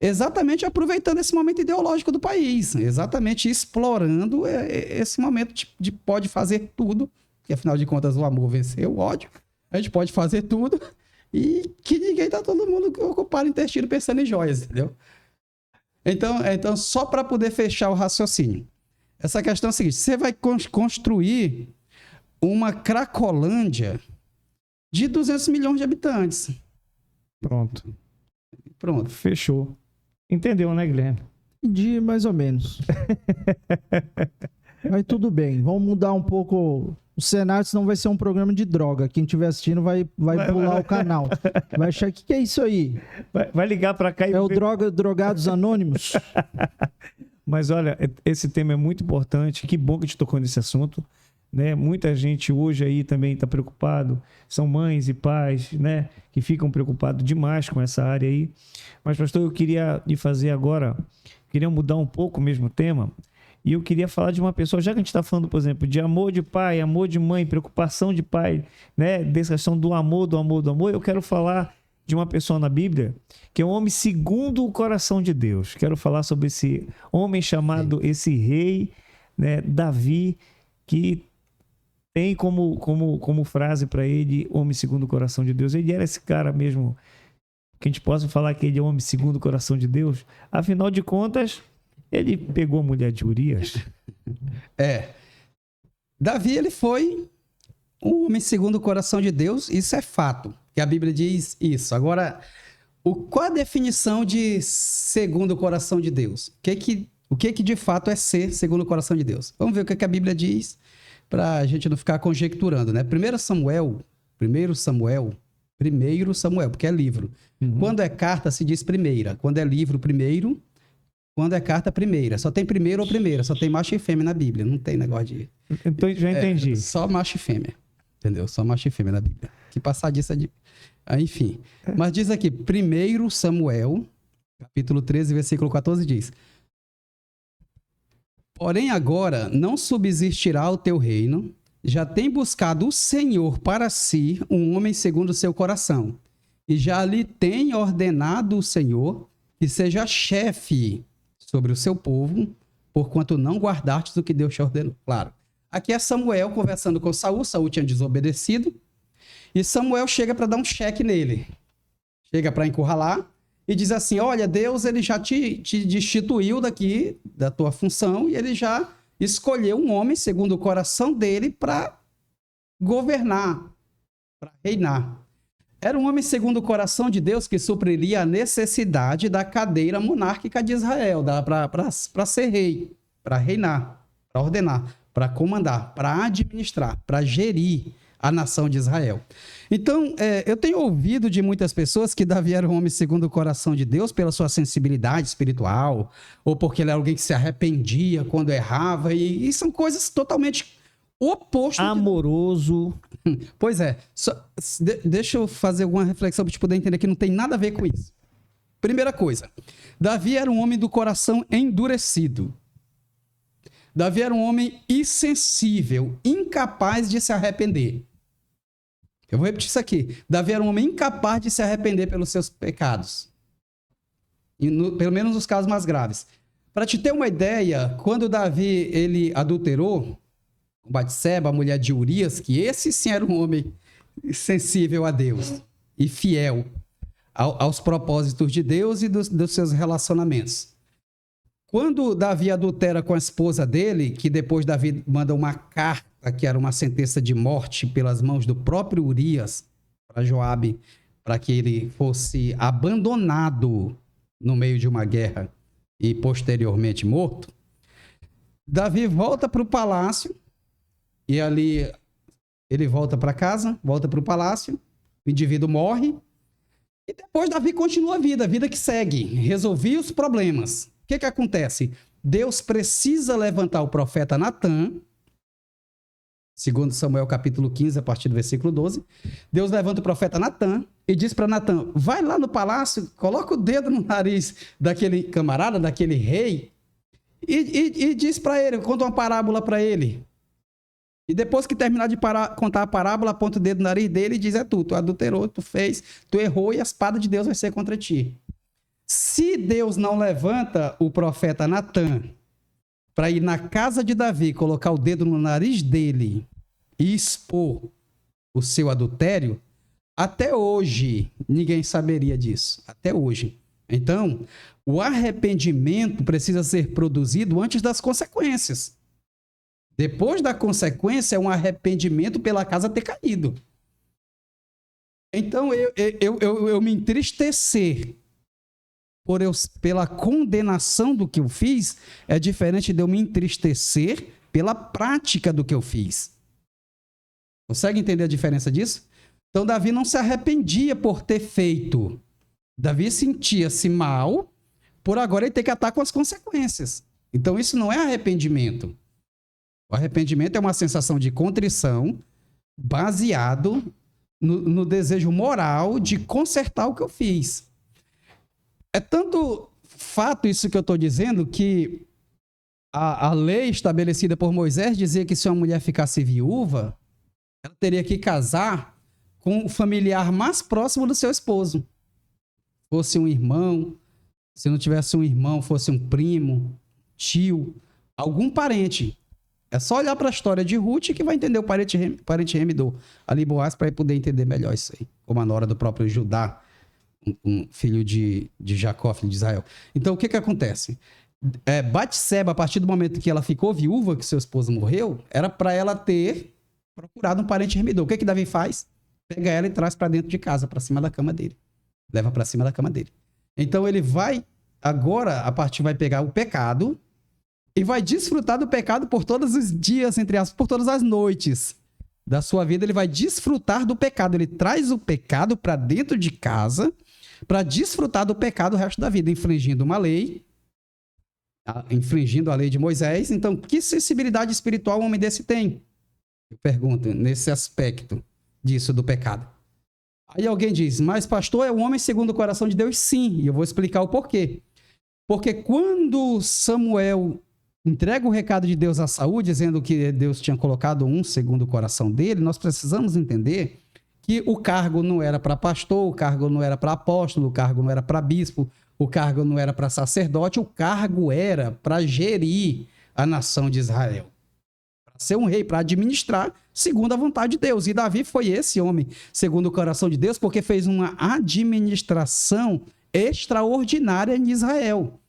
exatamente aproveitando esse momento ideológico do país, exatamente explorando esse momento de pode fazer tudo, porque afinal de contas o amor venceu o ódio, a gente pode fazer tudo e que ninguém tá todo mundo ocupado em intestino pensando em joias, entendeu? Então só para poder fechar o raciocínio, essa questão é a seguinte, você vai construir uma Cracolândia de 200 milhões de habitantes. Pronto. Fechou. Entendeu, né, Guilherme? De mais ou menos. Mas tudo bem. Vamos mudar um pouco o cenário, senão vai ser um programa de droga. Quem estiver assistindo vai pular o canal. Vai achar, o que é isso aí? Vai ligar para cá e... É o Drogados Anônimos? Mas olha, esse tema é muito importante. Que bom que a gente tocou nesse assunto. Né? Muita gente hoje aí também está preocupado. São mães e pais, né, que ficam preocupados demais com essa área aí. Mas, pastor, eu queria mudar um pouco o mesmo tema. E eu queria falar de uma pessoa, já que a gente está falando, por exemplo, de amor de pai, amor de mãe, preocupação de pai, né, dessa questão do amor, eu quero falar de uma pessoa na Bíblia que é um homem segundo o coração de Deus. Quero falar sobre esse homem chamado, esse rei, né, Davi, que tem como frase para ele, homem segundo o coração de Deus. Ele era esse cara mesmo, que a gente possa falar que ele é homem segundo o coração de Deus. Afinal de contas, ele pegou a mulher de Urias. Davi, ele foi um homem segundo o coração de Deus, isso é fato, que a Bíblia diz isso. Agora, qual a definição de segundo o coração de Deus? O que de fato é ser segundo o coração de Deus? Vamos ver o que a Bíblia diz, para a gente não ficar conjecturando, né? 1 Samuel, porque é livro. Quando é carta, se diz primeira. Quando é livro, primeiro. Quando é carta, primeira. Só tem primeiro ou primeira. Só tem macho e fêmea na Bíblia. Não tem negócio de... Então, já entendi. Só macho e fêmea. Entendeu? Só macho e fêmea na Bíblia. Que passar disso é de... enfim. Mas diz aqui, 1 Samuel, capítulo 13, versículo 14, diz: porém agora não subsistirá o teu reino, já tem buscado o Senhor para si um homem segundo o seu coração, e já lhe tem ordenado o Senhor que seja chefe sobre o seu povo, porquanto não guardastes o que Deus te ordenou. Claro. Aqui é Samuel conversando com Saul. Saul tinha desobedecido. E Samuel chega para dar um cheque nele. Chega para encurralar e diz assim: olha, Deus ele já te destituiu daqui da tua função e ele já escolheu um homem segundo o coração dele para governar, para reinar. Era um homem segundo o coração de Deus que supriria a necessidade da cadeira monárquica de Israel, para ser rei, para reinar, para ordenar, para comandar, para administrar, para gerir a nação de Israel. Então, eu tenho ouvido de muitas pessoas que Davi era um homem segundo o coração de Deus pela sua sensibilidade espiritual, ou porque ele era alguém que se arrependia quando errava, e são coisas totalmente opostas. Amoroso. Pois é. Deixa eu fazer alguma reflexão para te poder entender que não tem nada a ver com isso. Primeira coisa, Davi era um homem do coração endurecido. Davi era um homem insensível, incapaz de se arrepender. Eu vou repetir isso aqui. Davi era um homem incapaz de se arrepender pelos seus pecados. Pelo menos nos casos mais graves. Para te ter uma ideia, quando Davi ele adulterou com Batseba, a mulher de Urias, que esse sim era um homem sensível a Deus e fiel aos propósitos de Deus e dos seus relacionamentos. Quando Davi adultera com a esposa dele, que depois Davi manda uma carta, que era uma sentença de morte pelas mãos do próprio Urias, para Joabe, para que ele fosse abandonado no meio de uma guerra e posteriormente morto, Davi volta para o palácio, e ali ele volta para casa, volta para o palácio, o indivíduo morre, e depois Davi continua a vida que segue, resolvi os problemas. O que acontece? Deus precisa levantar o profeta Natã, segundo Samuel capítulo 15, a partir do versículo 12. Deus levanta o profeta Natã e diz para Natã: vai lá no palácio, coloca o dedo no nariz daquele camarada, daquele rei, e diz para ele, conta uma parábola para ele. E depois que terminar de contar a parábola, aponta o dedo no nariz dele e diz: é tu adulterou, tu fez, tu errou e a espada de Deus vai ser contra ti. Se Deus não levanta o profeta Natã para ir na casa de Davi, colocar o dedo no nariz dele e expor o seu adultério, até hoje ninguém saberia disso. Até hoje. Então, o arrependimento precisa ser produzido antes das consequências. Depois da consequência, é um arrependimento pela casa ter caído. Então, eu me entristecer pela condenação do que eu fiz é diferente de eu me entristecer pela prática do que eu fiz. Consegue entender a diferença disso? Então, Davi não se arrependia por ter feito. Davi sentia-se mal por agora ele ter que atar com as consequências. Então, isso não é arrependimento. O arrependimento é uma sensação de contrição baseado no desejo moral de consertar o que eu fiz. É tanto fato isso que eu estou dizendo que a lei estabelecida por Moisés dizia que se uma mulher ficasse viúva, ela teria que casar com o familiar mais próximo do seu esposo. fosse um irmão, se não tivesse um irmão, fosse um primo, tio, algum parente. É só olhar para a história de Ruth que vai entender o parente remidor ali, Boaz, para poder entender melhor isso aí. Como a nora do próprio Judá, um filho de Jacó, filho de Israel. Então, o que acontece? Batseba, a partir do momento que ela ficou viúva, que seu esposo morreu, era para ela ter procurado um parente remidor. O que Davi faz? Pega ela e traz para dentro de casa, para cima da cama dele. Leva para cima da cama dele. Então ele vai, agora, a partir vai pegar o pecado e vai desfrutar do pecado por todos os dias, por todas as noites da sua vida. Ele vai desfrutar do pecado. Ele traz o pecado para dentro de casa para desfrutar do pecado o resto da vida, infringindo uma lei, infringindo a lei de Moisés. Então, que sensibilidade espiritual um homem desse tem? Eu pergunto, nesse aspecto disso do pecado. Aí alguém diz, mas pastor, é um homem segundo o coração de Deus? Sim, e eu vou explicar o porquê. Porque quando Samuel entrega o recado de Deus a Saul, dizendo que Deus tinha colocado um segundo o coração dele, nós precisamos entender que o cargo não era para pastor, o cargo não era para apóstolo, o cargo não era para bispo, o cargo não era para sacerdote, o cargo era para gerir a nação de Israel. Para ser um rei, para administrar segundo a vontade de Deus. E Davi foi esse homem, segundo o coração de Deus, porque fez uma administração extraordinária em Israel.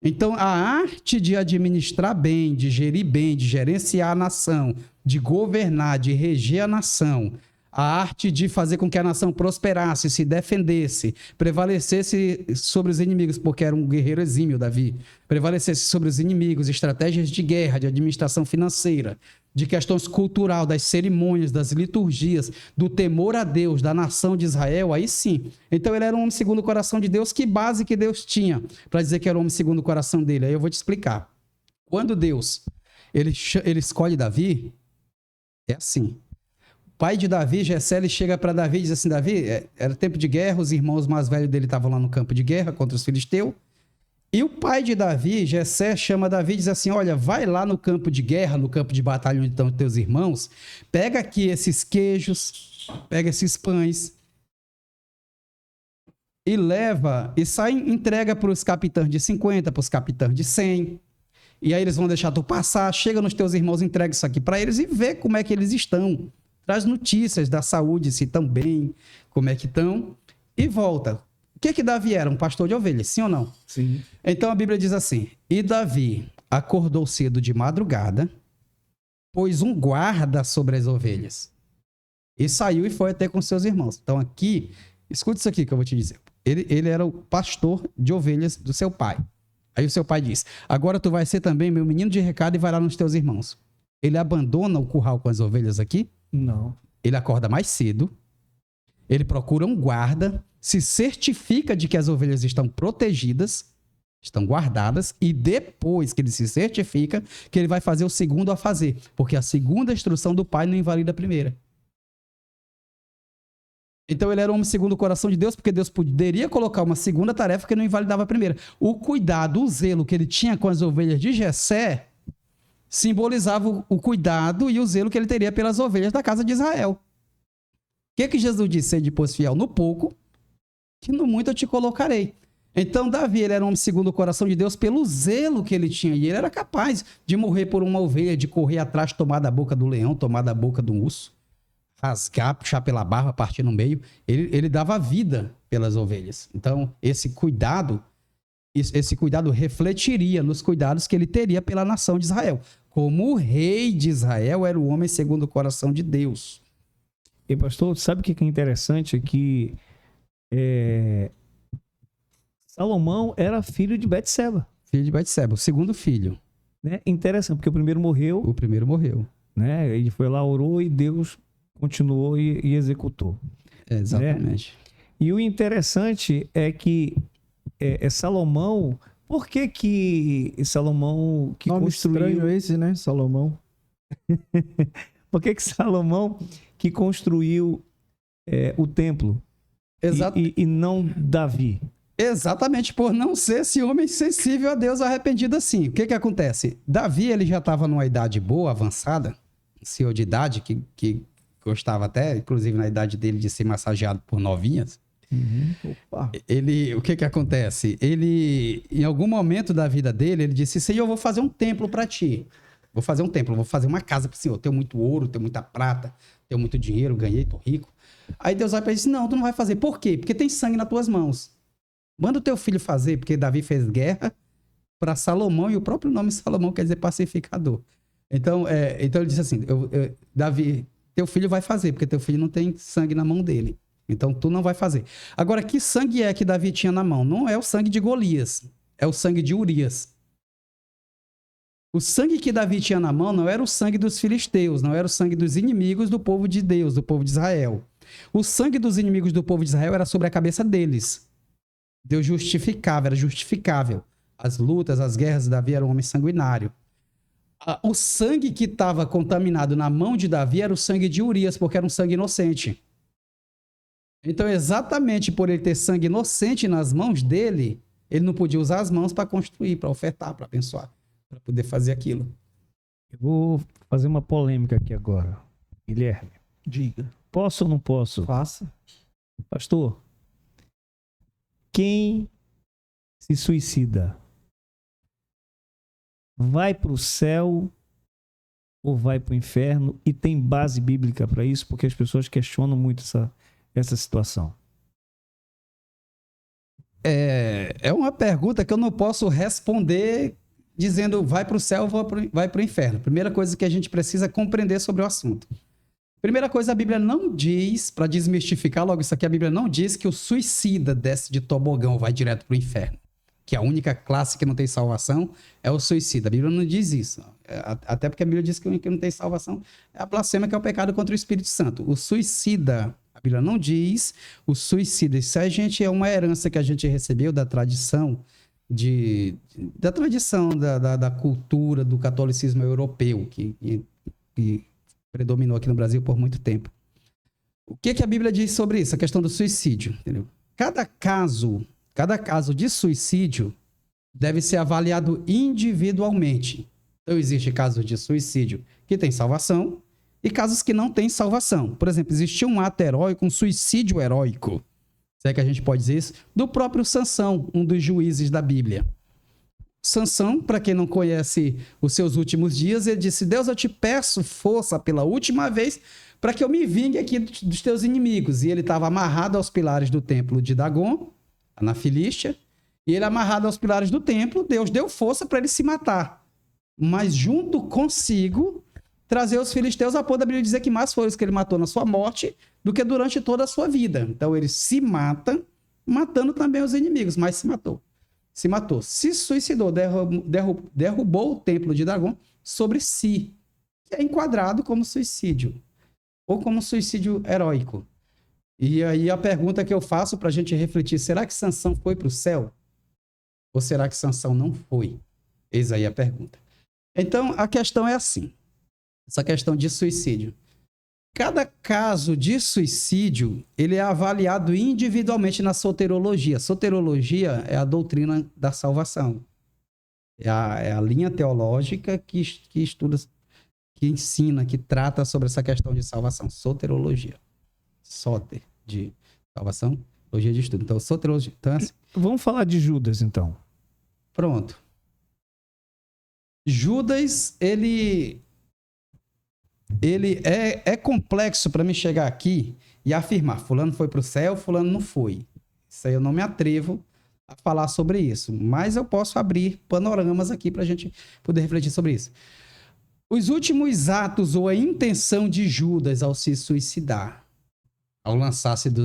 Então, a arte de administrar bem, de gerir bem, de gerenciar a nação, de governar, de reger a nação, a arte de fazer com que a nação prosperasse, se defendesse, prevalecesse sobre os inimigos, porque era um guerreiro exímio, Davi, prevalecesse sobre os inimigos, estratégias de guerra, de administração financeira, de questões cultural, das cerimônias, das liturgias, do temor a Deus, da nação de Israel, aí sim. Então ele era um homem segundo o coração de Deus. Que base que Deus tinha para dizer que era um homem segundo o coração dele? Aí eu vou te explicar. Quando Deus ele escolhe Davi, é assim. Pai de Davi, Jessé, ele chega para Davi e diz assim, Davi, era tempo de guerra, os irmãos mais velhos dele estavam lá no campo de guerra contra os filisteus, e o pai de Davi, Jessé, chama Davi e diz assim, olha, vai lá no campo de guerra, no campo de batalha onde estão teus irmãos, pega aqui esses queijos, pega esses pães, e leva, e sai, entrega para os capitães de 50, para os capitães de 100, e aí eles vão deixar tu passar, chega nos teus irmãos, entrega isso aqui para eles e vê como é que eles estão. Traz notícias da saúde, se estão bem, como é que estão, e volta. O que Davi era? Um pastor de ovelhas, sim ou não? Sim. Então a Bíblia diz assim, e Davi acordou cedo de madrugada, pôs um guarda sobre as ovelhas, e saiu e foi até com seus irmãos. Então aqui, escute isso aqui que eu vou te dizer. Ele era o pastor de ovelhas do seu pai. Aí o seu pai diz, agora tu vai ser também meu menino de recado e vai lá nos teus irmãos. Ele abandona o curral com as ovelhas aqui? Não. Ele acorda mais cedo, ele procura um guarda, se certifica de que as ovelhas estão protegidas, estão guardadas, e depois que ele se certifica, que ele vai fazer o segundo a fazer, porque a segunda instrução do pai não invalida a primeira. Então ele era um homem segundo o coração de Deus, porque Deus poderia colocar uma segunda tarefa que não invalidava a primeira. O cuidado, o zelo que ele tinha com as ovelhas de Jessé simbolizava o cuidado e o zelo que ele teria pelas ovelhas da casa de Israel. O que Jesus disse? Sede, pois, fiel no pouco, que no muito eu te colocarei. Então, Davi, ele era um homem segundo o coração de Deus pelo zelo que ele tinha. E ele era capaz de morrer por uma ovelha, de correr atrás, tomar da boca do leão, tomar da boca do urso, rasgar, puxar pela barba, partir no meio. Ele dava vida pelas ovelhas. Então, esse cuidado refletiria nos cuidados que ele teria pela nação de Israel. Como o rei de Israel era o homem segundo o coração de Deus. E pastor, sabe o que é interessante? Que Salomão era filho de Betseba. Filho de Betseba, o segundo filho. Né? Interessante, porque o primeiro morreu. O primeiro morreu. Né? Ele foi lá, orou e Deus continuou e executou. Exatamente. Né? E o interessante é que Salomão... Por que Salomão que nome construiu... estranho esse, né? Salomão. Por que Salomão que construiu o templo e não Davi? Exatamente, por não ser esse homem sensível a Deus, arrependido assim. O que acontece? Davi, ele já estava numa idade boa, avançada, senhor de idade, que gostava até, inclusive na idade dele, de ser massageado por novinhas. Opa. O que acontece? Ele, em algum momento da vida dele, ele disse: Senhor, eu vou fazer um templo para ti. Vou fazer um templo, vou fazer uma casa para o Senhor. Eu tenho muito ouro, tenho muita prata, tenho muito dinheiro, ganhei, tô rico. Aí Deus vai para ele e disse: não, tu não vai fazer. Por quê? Porque tem sangue nas tuas mãos. Manda o teu filho fazer, porque Davi fez guerra para Salomão, e o próprio nome Salomão quer dizer pacificador. Então ele disse assim: Davi, teu filho vai fazer, porque teu filho não tem sangue na mão dele. Então tu não vai fazer. Agora, que sangue é que Davi tinha na mão? Não é o sangue de Golias, é o sangue de Urias. O sangue que Davi tinha na mão não era o sangue dos filisteus, não era o sangue dos inimigos do povo de Deus, do povo de Israel. O sangue dos inimigos do povo de Israel era sobre a cabeça deles. Deus justificava, era justificável. As lutas, as guerras de Davi eram um homem sanguinário. O sangue que estava contaminado na mão de Davi era o sangue de Urias, porque era um sangue inocente. Então, exatamente por ele ter sangue inocente nas mãos dele, ele não podia usar as mãos para construir, para ofertar, para abençoar, para poder fazer aquilo. Eu vou fazer uma polêmica aqui agora. Guilherme, Diga. posso ou não posso? Faça. Pastor, quem se suicida vai para o céu ou vai para o inferno? E tem base bíblica para isso? Porque as pessoas questionam muito essa situação. É uma pergunta que eu não posso responder dizendo vai para o céu ou vai para o inferno. Primeira coisa que a gente precisa compreender sobre o assunto. Primeira coisa, a Bíblia não diz, para desmistificar logo isso aqui, a Bíblia não diz que o suicida desce de tobogão, vai direto para o inferno. Que a única classe que não tem salvação é o suicida. A Bíblia não diz isso. Até porque a Bíblia diz que o que não tem salvação é a blasfêmia, que é o pecado contra o Espírito Santo. O suicida, a Bíblia não diz, o suicida. Isso é uma herança que a gente recebeu da tradição, da cultura do catolicismo europeu, que predominou aqui no Brasil por muito tempo. O que a Bíblia diz sobre isso? A questão do suicídio. Entendeu? Cada caso de suicídio deve ser avaliado individualmente. Então, existe casos de suicídio que tem salvação e casos que não têm salvação. Por exemplo, existiu um ato heróico, um suicídio heróico, se é que a gente pode dizer isso, do próprio Sansão, um dos juízes da Bíblia. Sansão, para quem não conhece os seus últimos dias, ele disse: Deus, eu te peço força pela última vez para que eu me vingue aqui dos teus inimigos. E ele estava amarrado aos pilares do templo de Dagon, na Filístia, e ele amarrado aos pilares do templo, Deus deu força para ele se matar. Mas junto consigo, trazer os filisteus, a ponto da Bíblia dizer que mais foi os que ele matou na sua morte do que durante toda a sua vida. Então ele se mata, matando também os inimigos, mas se matou. Se suicidou, derrubou o templo de Dagon sobre si, que é enquadrado como suicídio, ou como suicídio heróico. E aí a pergunta que eu faço para a gente refletir: será que Sansão foi para o céu? Ou será que Sansão não foi? Eis aí a pergunta. Então, a questão é assim, essa questão de suicídio. Cada caso de suicídio, ele é avaliado individualmente na soterologia. Soterologia é a doutrina da salvação. É a linha teológica que estuda, que ensina, que trata sobre essa questão de salvação. Soterologia. Soter, de salvação, logia de estudo. Então, soterologia. Então, assim, vamos falar de Judas, então. Pronto. Judas, ele é complexo para mim chegar aqui e afirmar: fulano foi para o céu, fulano não foi. Isso aí eu não me atrevo a falar sobre isso, mas eu posso abrir panoramas aqui para a gente poder refletir sobre isso. Os últimos atos ou a intenção de Judas ao se suicidar, ao lançar-se do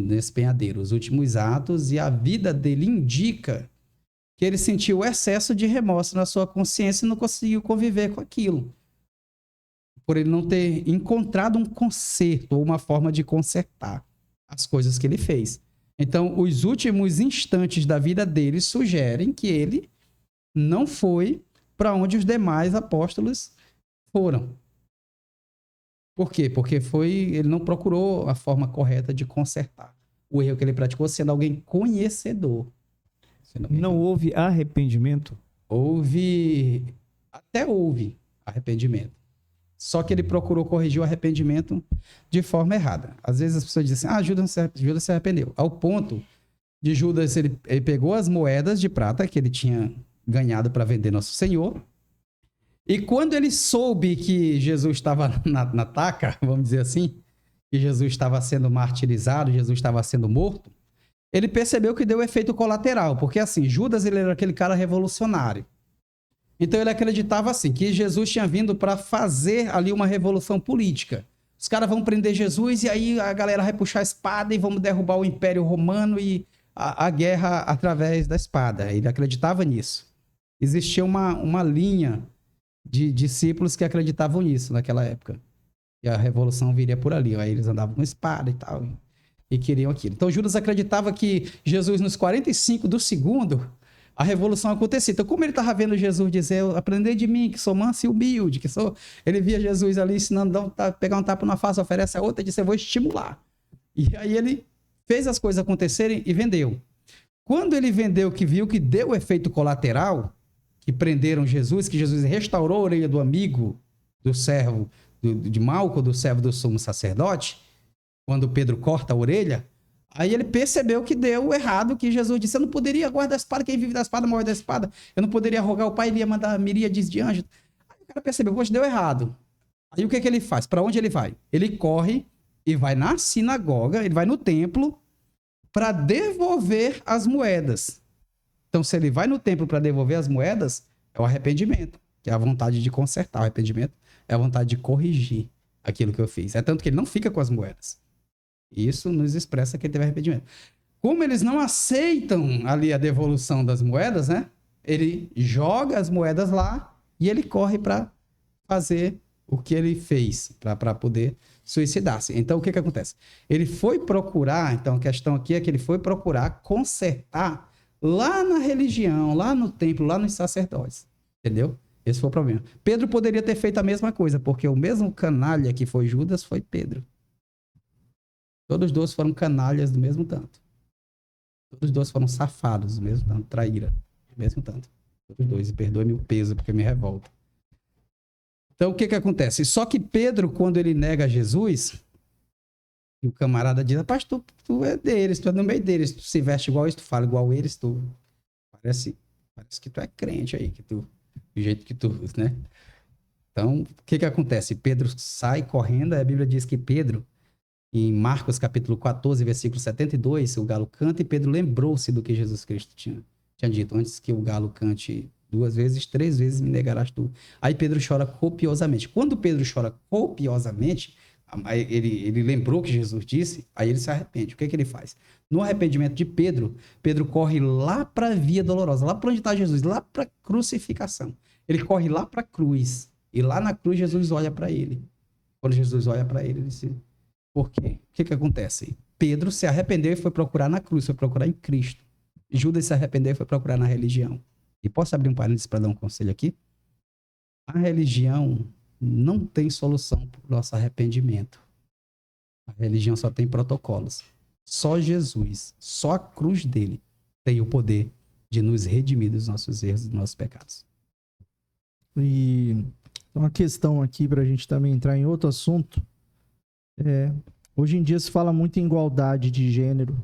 despenhadeiro, os últimos atos e a vida dele indica que ele sentiu excesso de remorso na sua consciência e não conseguiu conviver com aquilo, por ele não ter encontrado um conserto ou uma forma de consertar as coisas que ele fez. Então, os últimos instantes da vida dele sugerem que ele não foi para onde os demais apóstolos foram. Por quê? Porque ele não procurou a forma correta de consertar o erro que ele praticou, sendo alguém conhecedor. Não houve arrependimento? Até houve arrependimento. Só que ele procurou corrigir o arrependimento de forma errada. Às vezes as pessoas dizem assim, Judas se arrependeu. Ao ponto de Judas, ele pegou as moedas de prata que ele tinha ganhado para vender Nosso Senhor. E quando ele soube que Jesus estava na taca, vamos dizer assim, que Jesus estava sendo martirizado, Jesus estava sendo morto, ele percebeu que deu efeito colateral. Porque assim, Judas ele era aquele cara revolucionário. Então ele acreditava assim, que Jesus tinha vindo para fazer ali uma revolução política. Os caras vão prender Jesus e aí a galera vai puxar a espada e vamos derrubar o Império Romano e a guerra através da espada. Ele acreditava nisso. Existia uma linha de discípulos que acreditavam nisso naquela época. E a revolução viria por ali. Aí eles andavam com espada e tal e queriam aquilo. Então Judas acreditava que Jesus nos 45 do segundo a revolução acontecia. Então, como ele estava vendo Jesus dizer, aprendei de mim, que sou manso e humilde, que sou... Ele via Jesus ali ensinando, pegar um tapa na face, oferece a outra, e disse, eu vou estimular. E aí ele fez as coisas acontecerem e vendeu. Quando ele vendeu, que viu que deu efeito colateral, que prenderam Jesus, que Jesus restaurou a orelha do amigo, do servo de Malco, do servo do sumo sacerdote, quando Pedro corta a orelha, aí ele percebeu que deu errado, que Jesus disse, eu não poderia guardar a espada, quem vive da espada morre da espada, eu não poderia rogar o pai, ele ia mandar miríades de anjos. Aí o cara percebeu, poxa, deu errado. Aí o que ele faz? Para onde ele vai? Ele corre e vai na sinagoga, ele vai no templo para devolver as moedas. Então, se ele vai no templo para devolver as moedas, é o arrependimento, que é a vontade de consertar. O arrependimento é a vontade de corrigir aquilo que eu fiz. É tanto que ele não fica com as moedas. Isso nos expressa que ele teve arrependimento. Como eles não aceitam ali a devolução das moedas, né? Ele joga as moedas lá e ele corre para fazer o que ele fez, para poder suicidar-se. Então, o que acontece? Ele foi procurar, então a questão aqui é que ele foi procurar consertar lá na religião, lá no templo, lá nos sacerdotes. Entendeu? Esse foi o problema. Pedro poderia ter feito a mesma coisa, porque o mesmo canalha que foi Judas foi Pedro. Todos os dois foram canalhas do mesmo tanto. Todos os dois foram safados do mesmo tanto, traíra do mesmo tanto. Todos os dois, e perdoe-me o peso, porque me revolta. Então, o que acontece? Só que Pedro, quando ele nega Jesus, e o camarada diz, rapaz, tu é deles, tu é no meio deles, tu se veste igual eles, tu fala igual eles, tu parece que tu é crente aí, que tu, do jeito que tu, né? Então, o que acontece? Pedro sai correndo, a Bíblia diz que Pedro, em Marcos capítulo 14, versículo 72, o galo canta e Pedro lembrou-se do que Jesus Cristo tinha dito. Antes que o galo cante 2 vezes, 3 vezes me negarás tu. Aí Pedro chora copiosamente. Quando Pedro chora copiosamente, ele lembrou que Jesus disse, aí ele se arrepende. O que ele faz? No arrependimento de Pedro, Pedro corre lá para a via dolorosa, lá para onde está Jesus, lá para a crucificação. Ele corre lá para a cruz. E lá na cruz Jesus olha para ele. Quando Jesus olha para ele, ele disse... Por quê? O que acontece? Pedro se arrependeu e foi procurar na cruz, foi procurar em Cristo. Judas se arrependeu e foi procurar na religião. E posso abrir um parênteses para dar um conselho aqui? A religião não tem solução para o nosso arrependimento. A religião só tem protocolos. Só Jesus, só a cruz dele tem o poder de nos redimir dos nossos erros e dos nossos pecados. E uma questão aqui para a gente também entrar em outro assunto. Hoje em dia se fala muito em igualdade de gênero,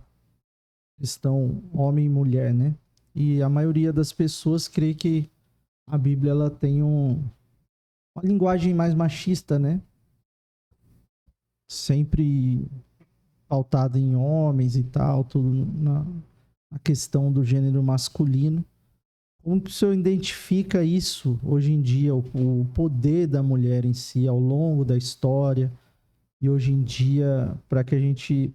questão homem e mulher, né? E a maioria das pessoas crê que a Bíblia ela tem uma linguagem mais machista, né? Sempre pautada em homens e tal, tudo na questão do gênero masculino. Como que o senhor identifica isso hoje em dia, o poder da mulher em si ao longo da história? E hoje em dia, para que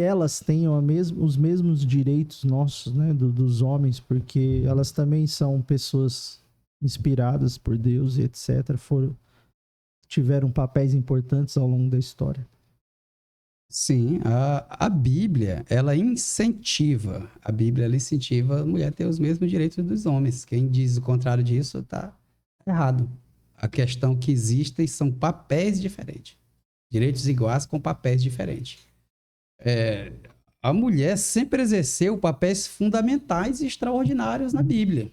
elas tenham os mesmos direitos nossos, né, dos homens, porque elas também são pessoas inspiradas por Deus e etc. Tiveram papéis importantes ao longo da história. Sim, a Bíblia, ela incentiva a mulher a ter os mesmos direitos dos homens. Quem diz o contrário disso está errado. A questão que existem são papéis diferentes. Direitos iguais com papéis diferentes. A mulher sempre exerceu papéis fundamentais e extraordinários na Bíblia.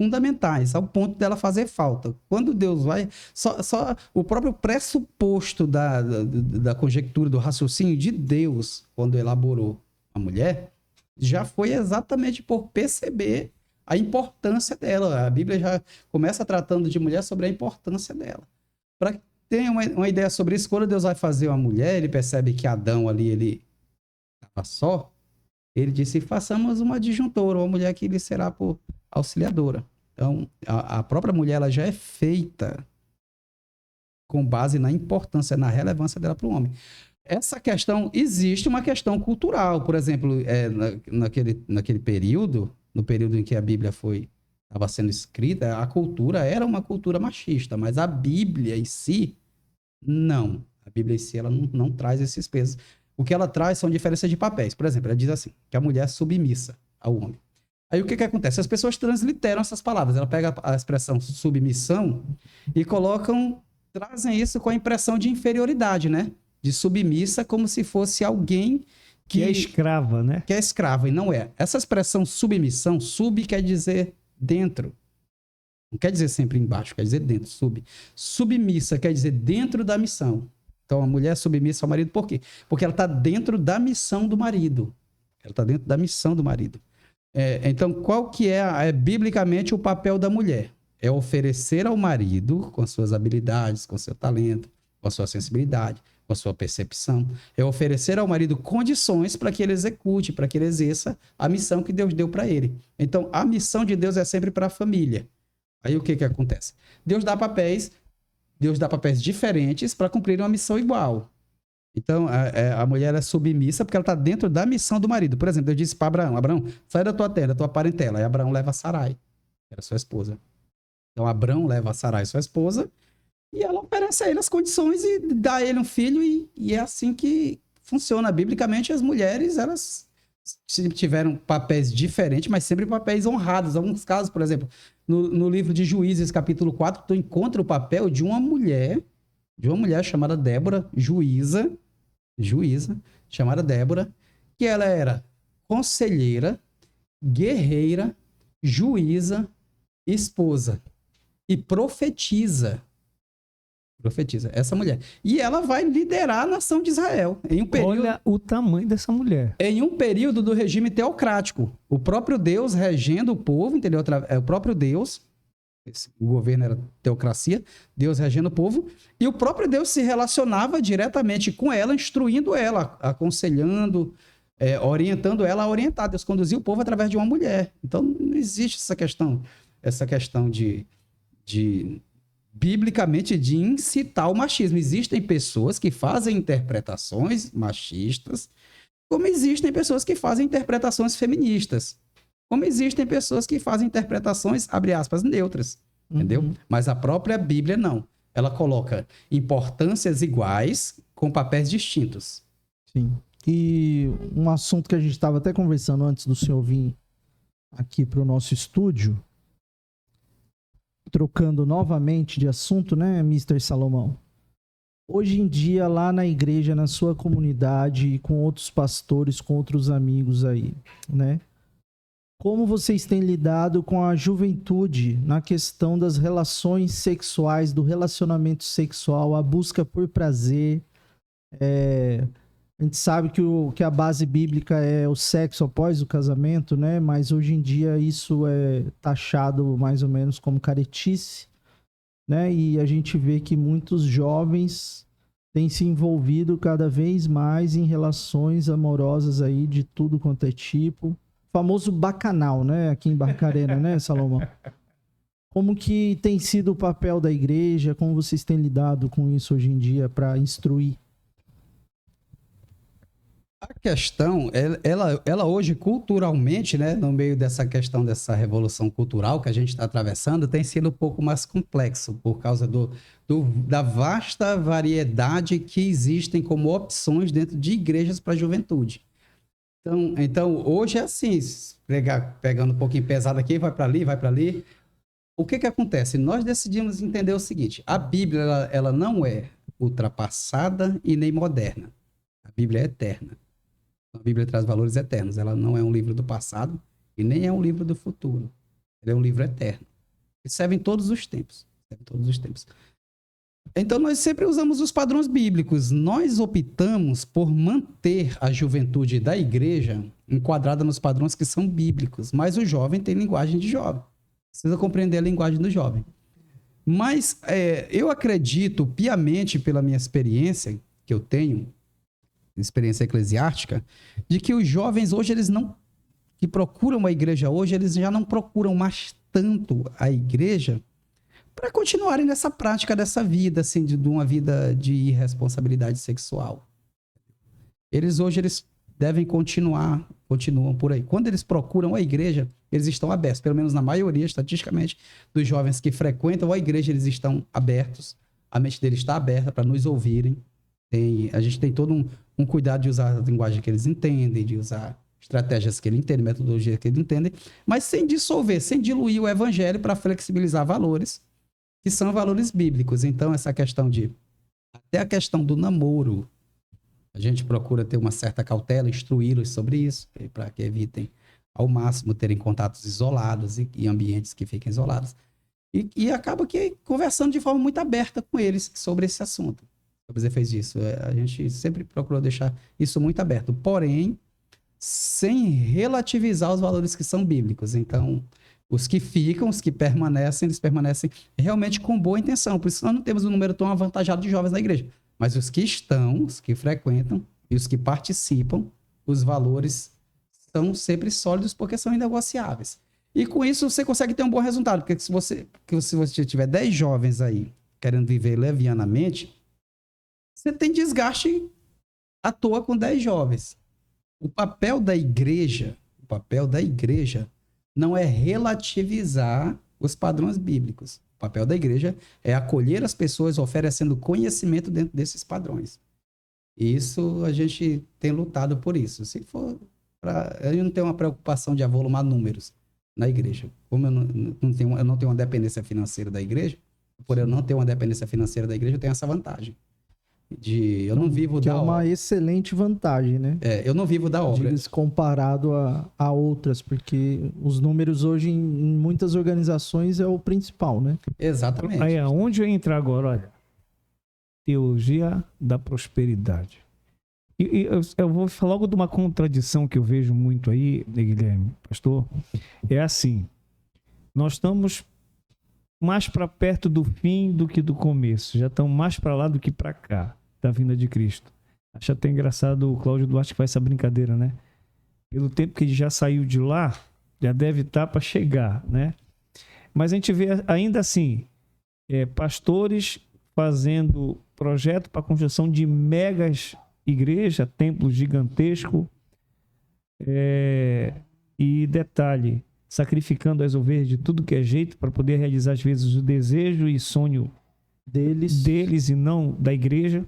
fundamentais, ao ponto dela fazer falta. Quando Deus vai... Só o próprio pressuposto da conjectura, do raciocínio de Deus, quando elaborou a mulher, já foi exatamente por perceber a importância dela. A Bíblia já começa tratando de mulher sobre a importância dela. Para ter uma ideia sobre isso, quando Deus vai fazer uma mulher, ele percebe que Adão ali, ele estava só, ele disse, façamos uma adjuntora, uma mulher que lhe será por auxiliadora. Então, a própria mulher, ela já é feita com base na importância, na relevância dela para o homem. Essa questão, existe uma questão cultural, por exemplo, naquele período, no período em que a Bíblia estava sendo escrita, a cultura era uma cultura machista, mas a Bíblia em si, não. A Bíblia em si, ela não traz esses pesos. O que ela traz são diferenças de papéis. Por exemplo, ela diz assim, que a mulher é submissa ao homem. Aí o que acontece? As pessoas transliteram essas palavras. Ela pega a expressão submissão e trazem isso com a impressão de inferioridade, né? De submissa, como se fosse alguém que é escrava, né? Que é escrava, e não é. Essa expressão submissão, sub quer dizer dentro. Não quer dizer sempre embaixo, quer dizer dentro, sub. Submissa quer dizer dentro da missão. Então, a mulher é submissa ao marido, por quê? Porque ela está dentro da missão do marido. Ela está dentro da missão do marido. Então, qual que é biblicamente o papel da mulher? É oferecer ao marido, com suas habilidades, com seu talento, com a sua sensibilidade, com a sua percepção, é oferecer ao marido condições para que ele execute, para que ele exerça a missão que Deus deu para ele. Então, a missão de Deus é sempre para a família. Aí o que acontece? Deus dá papéis diferentes para cumprir uma missão igual. Então, a mulher é submissa porque ela está dentro da missão do marido. Por exemplo, Deus disse para Abraão, sai da tua terra, da tua parentela. Aí Abraão leva Sarai, que era sua esposa. Então, Abraão leva Sarai, sua esposa, e ela oferece a ele as condições e dá a ele um filho, e é assim que funciona. Biblicamente, as mulheres, elas tiveram papéis diferentes, mas sempre papéis honrados. Em alguns casos, por exemplo, no livro de Juízes, capítulo 4, tu encontra o papel de uma mulher chamada Débora, juíza, chamada Débora, que ela era conselheira, guerreira, juíza, esposa e profetiza essa mulher. E ela vai liderar a nação de Israel. Olha o tamanho dessa mulher. Em um período do regime teocrático. O próprio Deus regendo o povo, entendeu? O próprio Deus, o governo era teocracia, Deus regendo o povo, e o próprio Deus se relacionava diretamente com ela, instruindo ela, aconselhando, orientando ela a orientar. Deus conduzia o povo através de uma mulher. Então, não existe essa questão de biblicamente, de incitar o machismo. Existem pessoas que fazem interpretações machistas, como existem pessoas que fazem interpretações feministas, como existem pessoas que fazem interpretações, abre aspas, neutras, entendeu? Mas a própria Bíblia não. Ela coloca importâncias iguais com papéis distintos. Sim. E um assunto que a gente estava até conversando antes do senhor vir aqui para o nosso estúdio, trocando novamente de assunto, né, Mr. Salomão? Hoje em dia, lá na igreja, na sua comunidade, com outros pastores, com outros amigos aí, né? Como vocês têm lidado com a juventude na questão das relações sexuais, do relacionamento sexual, a busca por prazer? A gente sabe que a base bíblica é o sexo após o casamento, né? Mas hoje em dia isso é taxado mais ou menos como caretice, né? E a gente vê que muitos jovens têm se envolvido cada vez mais em relações amorosas aí de tudo quanto é tipo. O famoso bacanal, né? Aqui em Barcarena, né, Salomão? Como que tem sido o papel da igreja? Como vocês têm lidado com isso hoje em dia para instruir? A questão, ela hoje culturalmente, né, no meio dessa questão dessa revolução cultural que a gente está atravessando, tem sido um pouco mais complexo por causa da vasta variedade que existem como opções dentro de igrejas para a juventude. Então, hoje é assim, pegando um pouquinho pesado aqui, vai para ali. O que acontece? Nós decidimos entender o seguinte: a Bíblia ela não é ultrapassada e nem moderna. A Bíblia é eterna. A Bíblia traz valores eternos. Ela não é um livro do passado e nem é um livro do futuro. Ele é um livro eterno. E serve em todos os tempos. Então, nós sempre usamos os padrões bíblicos. Nós optamos por manter a juventude da igreja enquadrada nos padrões que são bíblicos. Mas o jovem tem linguagem de jovem. Precisa compreender a linguagem do jovem. Mas eu acredito piamente, pela minha experiência que eu tenho, experiência eclesiástica, de que os jovens hoje, que procuram a igreja hoje, eles já não procuram mais tanto a igreja para continuarem nessa prática dessa vida, assim, de uma vida de irresponsabilidade sexual. Hoje eles devem continuam por aí. Quando eles procuram a igreja, eles estão abertos, pelo menos na maioria, estatisticamente, dos jovens que frequentam a igreja, eles estão abertos, a mente deles está aberta para nos ouvirem. A gente tem todo um cuidado de usar a linguagem que eles entendem, de usar estratégias que eles entendem, metodologia que eles entendem, mas sem dissolver, sem diluir o evangelho para flexibilizar valores, que são valores bíblicos. Então, até a questão do namoro, a gente procura ter uma certa cautela, instruí-los sobre isso, para que evitem ao máximo terem contatos isolados e ambientes que fiquem isolados. E acaba que conversando de forma muito aberta com eles sobre esse assunto, sobre os efeitos disso. A gente sempre procurou deixar isso muito aberto, porém, sem relativizar os valores que são bíblicos. Então, os que ficam, os que permanecem, eles permanecem realmente com boa intenção. Por isso nós não temos um número tão avantajado de jovens na igreja. Mas os que estão, os que frequentam e os que participam, os valores são sempre sólidos porque são inegociáveis. E com isso você consegue ter um bom resultado. Porque se você tiver 10 jovens aí querendo viver levianamente, você tem desgaste à toa com 10 jovens. O papel da igreja não é relativizar os padrões bíblicos. O papel da igreja é acolher as pessoas oferecendo conhecimento dentro desses padrões. Isso, a gente tem lutado por isso. Se for eu não tenho uma preocupação de avolumar números na igreja. Como eu não tenho uma dependência financeira da igreja, por eu não ter uma dependência financeira da igreja, eu tenho essa vantagem. Eu não vivo da obra. É uma excelente vantagem, né? Eu não vivo da obra. Comparado a outras, porque os números hoje em muitas organizações é o principal, né? Exatamente. Aí, aonde eu entrar agora, olha, teologia da prosperidade. E eu vou falar logo de uma contradição que eu vejo muito aí, Guilherme, pastor. É assim, nós estamos mais para perto do fim do que do começo. Já estamos mais para lá do que para cá, da vinda de Cristo. Acho até engraçado o Cláudio Duarte que faz essa brincadeira, né? Pelo tempo que ele já saiu de lá, já deve estar para chegar, né? Mas a gente vê ainda assim, pastores fazendo projeto para a construção de megas igrejas, templos gigantescos, e detalhe, sacrificando as ovelhas de tudo que é jeito para poder realizar, às vezes, o desejo e sonho deles e não da igreja.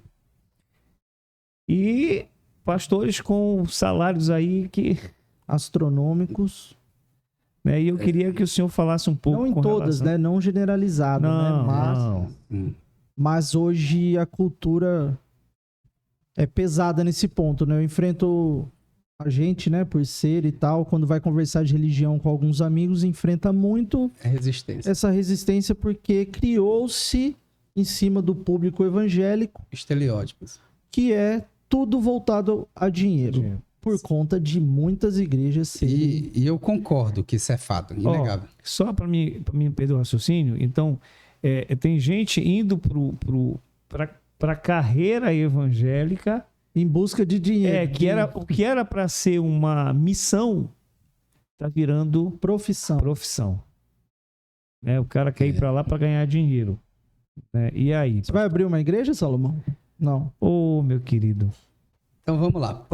E pastores com salários aí que... astronômicos. Né? E eu queria que o senhor falasse um pouco. Não em todas, né? Não generalizado, não, né? Mas hoje a cultura é pesada nesse ponto, né? Eu enfrento... A gente, né, por ser e tal, quando vai conversar de religião com alguns amigos, enfrenta muito essa resistência porque criou-se em cima do público evangélico estereótipos, que é tudo voltado a dinheiro, por conta de muitas igrejas serem... E eu concordo que isso é fato, inegável. Só para mim perder o raciocínio, então, tem gente indo para a carreira evangélica em busca de dinheiro. O que era para ser uma missão, tá virando profissão. O cara quer ir para lá para ganhar dinheiro. E aí? Você vai abrir uma igreja, Salomão? Não. Ô, meu querido. Então vamos lá.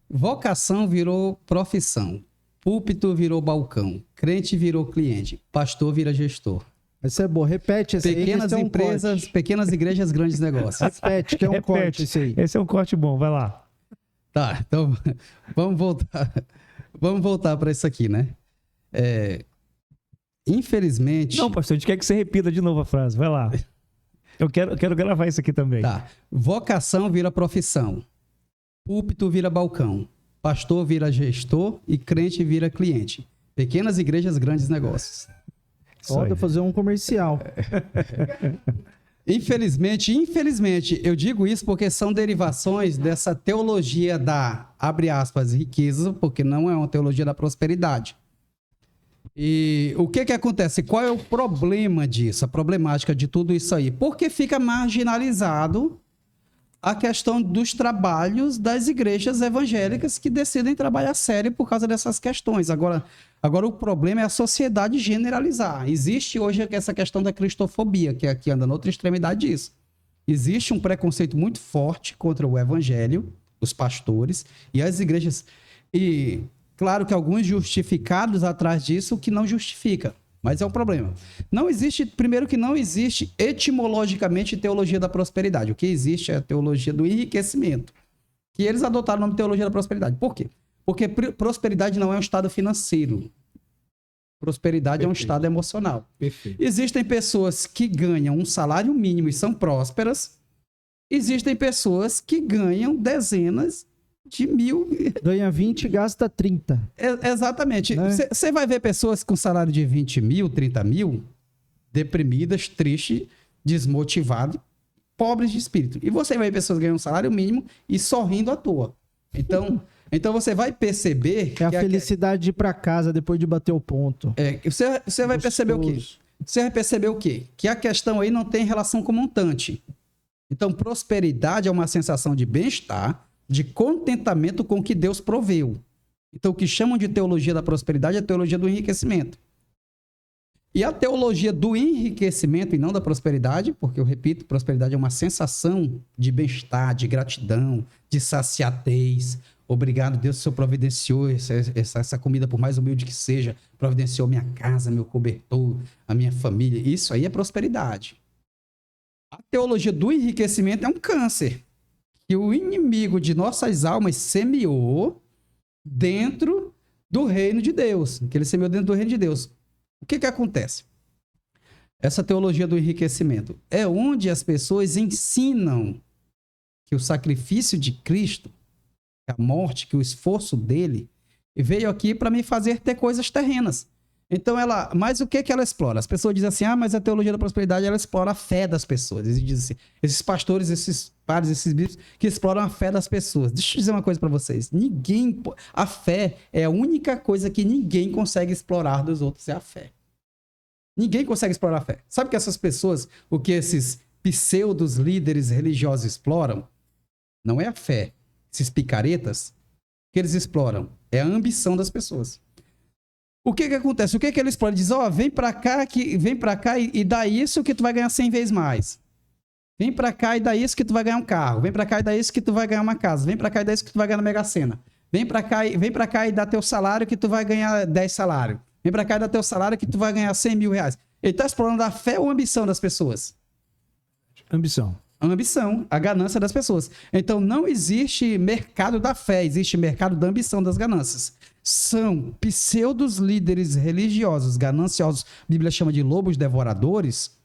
Vocação virou profissão. Púlpito virou balcão. Crente virou cliente. Pastor vira gestor. Isso é bom. Repete esse aí. Pequenas empresas, pequenas igrejas, grandes negócios. Repete, que é um corte esse aí. Esse é um corte bom, vai lá. Tá, então vamos voltar para isso aqui, né? Infelizmente... Não, pastor, a gente quer que você repita de novo a frase, vai lá. Eu quero gravar isso aqui também. Tá. Vocação vira profissão. Púlpito vira balcão. Pastor vira gestor e crente vira cliente. Pequenas igrejas, grandes negócios. Falta fazer um comercial. Infelizmente, eu digo isso porque são derivações dessa teologia da, abre aspas, riqueza, porque não é uma teologia da prosperidade. E o que acontece? Qual é o problema disso? A problemática de tudo isso aí? Porque fica marginalizado a questão dos trabalhos das igrejas evangélicas que decidem trabalhar sério por causa dessas questões. Agora o problema é a sociedade generalizar. Existe hoje essa questão da cristofobia, que aqui anda na outra extremidade disso. Existe um preconceito muito forte contra o evangelho, os pastores e as igrejas. E claro que alguns justificados atrás disso, que não justifica. Mas é um problema. Primeiro que não existe etimologicamente teologia da prosperidade. O que existe é a teologia do enriquecimento. Que eles adotaram o nome de teologia da prosperidade. Por quê? Porque prosperidade não é um estado financeiro. Prosperidade é um estado emocional. Perfeito. Existem pessoas que ganham um salário mínimo e são prósperas. Existem pessoas que ganham dezenas de mil. Ganha 20 e gasta 30. Exatamente. Você vai ver pessoas com salário de 20 mil, 30 mil, deprimidas, tristes, desmotivadas, pobres de espírito. E você vai ver pessoas ganhando um salário mínimo e sorrindo à toa. Então você vai perceber... É a felicidade de ir para casa depois de bater o ponto. Você vai perceber o quê? Você vai perceber o quê? Que a questão aí não tem relação com montante. Então, prosperidade é uma sensação de bem-estar, de contentamento com o que Deus proveu. Então, o que chamam de teologia da prosperidade é a teologia do enriquecimento. E a teologia do enriquecimento e não da prosperidade, porque eu repito, prosperidade é uma sensação de bem-estar, de gratidão, de saciatez. Obrigado, Deus, o Senhor providenciou essa comida, por mais humilde que seja, providenciou minha casa, meu cobertor, a minha família. Isso aí é prosperidade. A teologia do enriquecimento é um câncer que o inimigo de nossas almas semeou dentro do reino de Deus. Que ele semeou dentro do reino de Deus. O que acontece? Essa teologia do enriquecimento é onde as pessoas ensinam que o sacrifício de Cristo, a morte, que o esforço dele veio aqui para me fazer ter coisas terrenas. Então mas o que ela explora? As pessoas dizem assim, mas a teologia da prosperidade, ela explora a fé das pessoas. Eles dizem assim, esses pastores, esses padres, esses bispos que exploram a fé das pessoas. Deixa eu dizer uma coisa para vocês. A fé é a única coisa que ninguém consegue explorar dos outros, é a fé. Ninguém consegue explorar a fé. Sabe que essas pessoas, o que esses pseudos líderes religiosos exploram, não é a fé. Esses picaretas, o que eles exploram é a ambição das pessoas. O que acontece? O que eles exploram? Diz, vem pra cá e dá isso que tu vai ganhar 100 vezes mais. Vem pra cá e dá isso que tu vai ganhar um carro. Vem pra cá e dá isso que tu vai ganhar uma casa. Vem pra cá e dá isso que tu vai ganhar na Mega Sena. Vem pra cá e dá teu salário que tu vai ganhar 10 salários. Vem pra cá e dá teu salário que tu vai ganhar 100 mil reais. Ele tá explorando a fé ou a ambição das pessoas? Ambição. A ambição, a ganância das pessoas. Então, não existe mercado da fé, existe mercado da ambição, das ganâncias. São pseudos líderes religiosos, gananciosos, a Bíblia chama de lobos devoradores,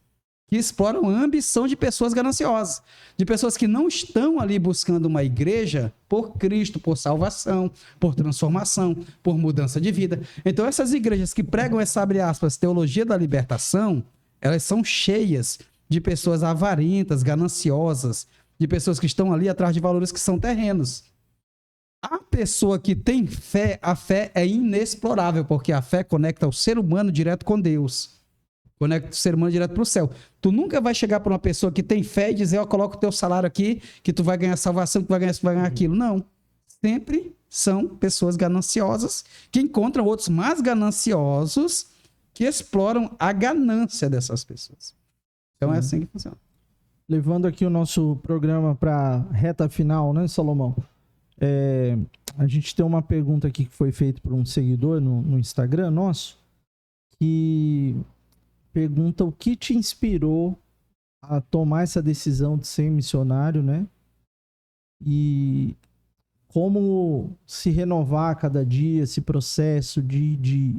que exploram a ambição de pessoas gananciosas, de pessoas que não estão ali buscando uma igreja por Cristo, por salvação, por transformação, por mudança de vida. Então, essas igrejas que pregam essa, abre aspas, teologia da libertação, elas são cheias de pessoas avarentas, gananciosas, de pessoas que estão ali atrás de valores que são terrenos. A pessoa que tem fé, a fé é inexplorável, porque a fé conecta o ser humano direto com Deus. Conecta o ser humano direto para o céu. Tu nunca vai chegar para uma pessoa que tem fé e dizer, coloca o teu salário aqui, que tu vai ganhar salvação, que tu vai ganhar isso, tu vai ganhar aquilo. Não. Sempre são pessoas gananciosas que encontram outros mais gananciosos que exploram a ganância dessas pessoas. Então é assim que funciona. Levando aqui o nosso programa para a reta final, né, Salomão? A gente tem uma pergunta aqui que foi feita por um seguidor no Instagram nosso, que pergunta o que te inspirou a tomar essa decisão de ser missionário, né? E como se renovar a cada dia, esse processo de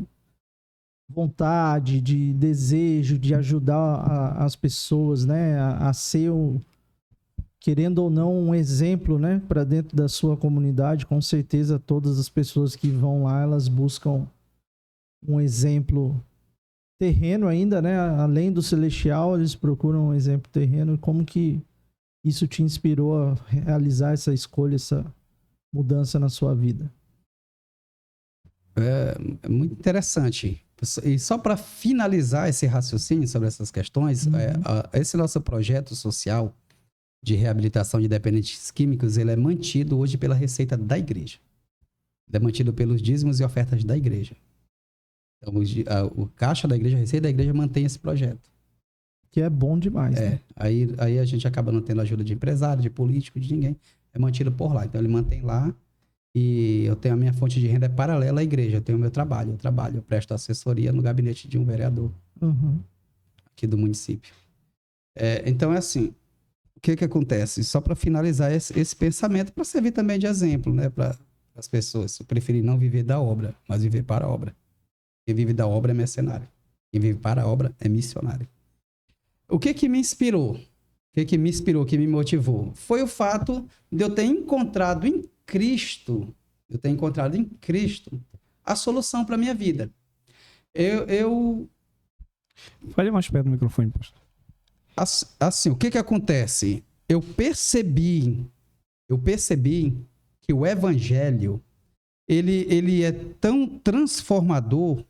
vontade, de desejo de ajudar as pessoas, né? A ser, querendo ou não, um exemplo, né? Para dentro da sua comunidade. Com certeza, todas as pessoas que vão lá, elas buscam um exemplo terreno ainda, né? Além do celestial, eles procuram um exemplo terreno. E como que isso te inspirou a realizar essa escolha, essa mudança na sua vida? É muito interessante. E só para finalizar esse raciocínio sobre essas questões, esse nosso projeto social de reabilitação de dependentes químicos, ele é mantido hoje pela receita da igreja. Ele é mantido pelos dízimos e ofertas da igreja. Então, o caixa da igreja, a receita da igreja mantém esse projeto. Que é bom demais, né? Aí a gente acaba não tendo ajuda de empresário, de político, de ninguém. É mantido por lá. Então, ele mantém lá. E eu tenho a minha fonte de renda paralela à igreja. Eu tenho o meu trabalho. Eu presto assessoria no gabinete de um vereador aqui do município. Então, é assim. O que acontece? Só para finalizar esse pensamento, para servir também de exemplo, né? Para as pessoas. Eu preferi não viver da obra, mas viver para a obra. Quem vive da obra é mercenário. Quem vive para a obra é missionário. O que me inspirou? Que me motivou? Foi o fato de eu ter encontrado em Cristo, a solução para a minha vida. Fale mais perto do microfone, pastor. Assim, o que acontece? Eu percebi que o evangelho, ele é tão transformador,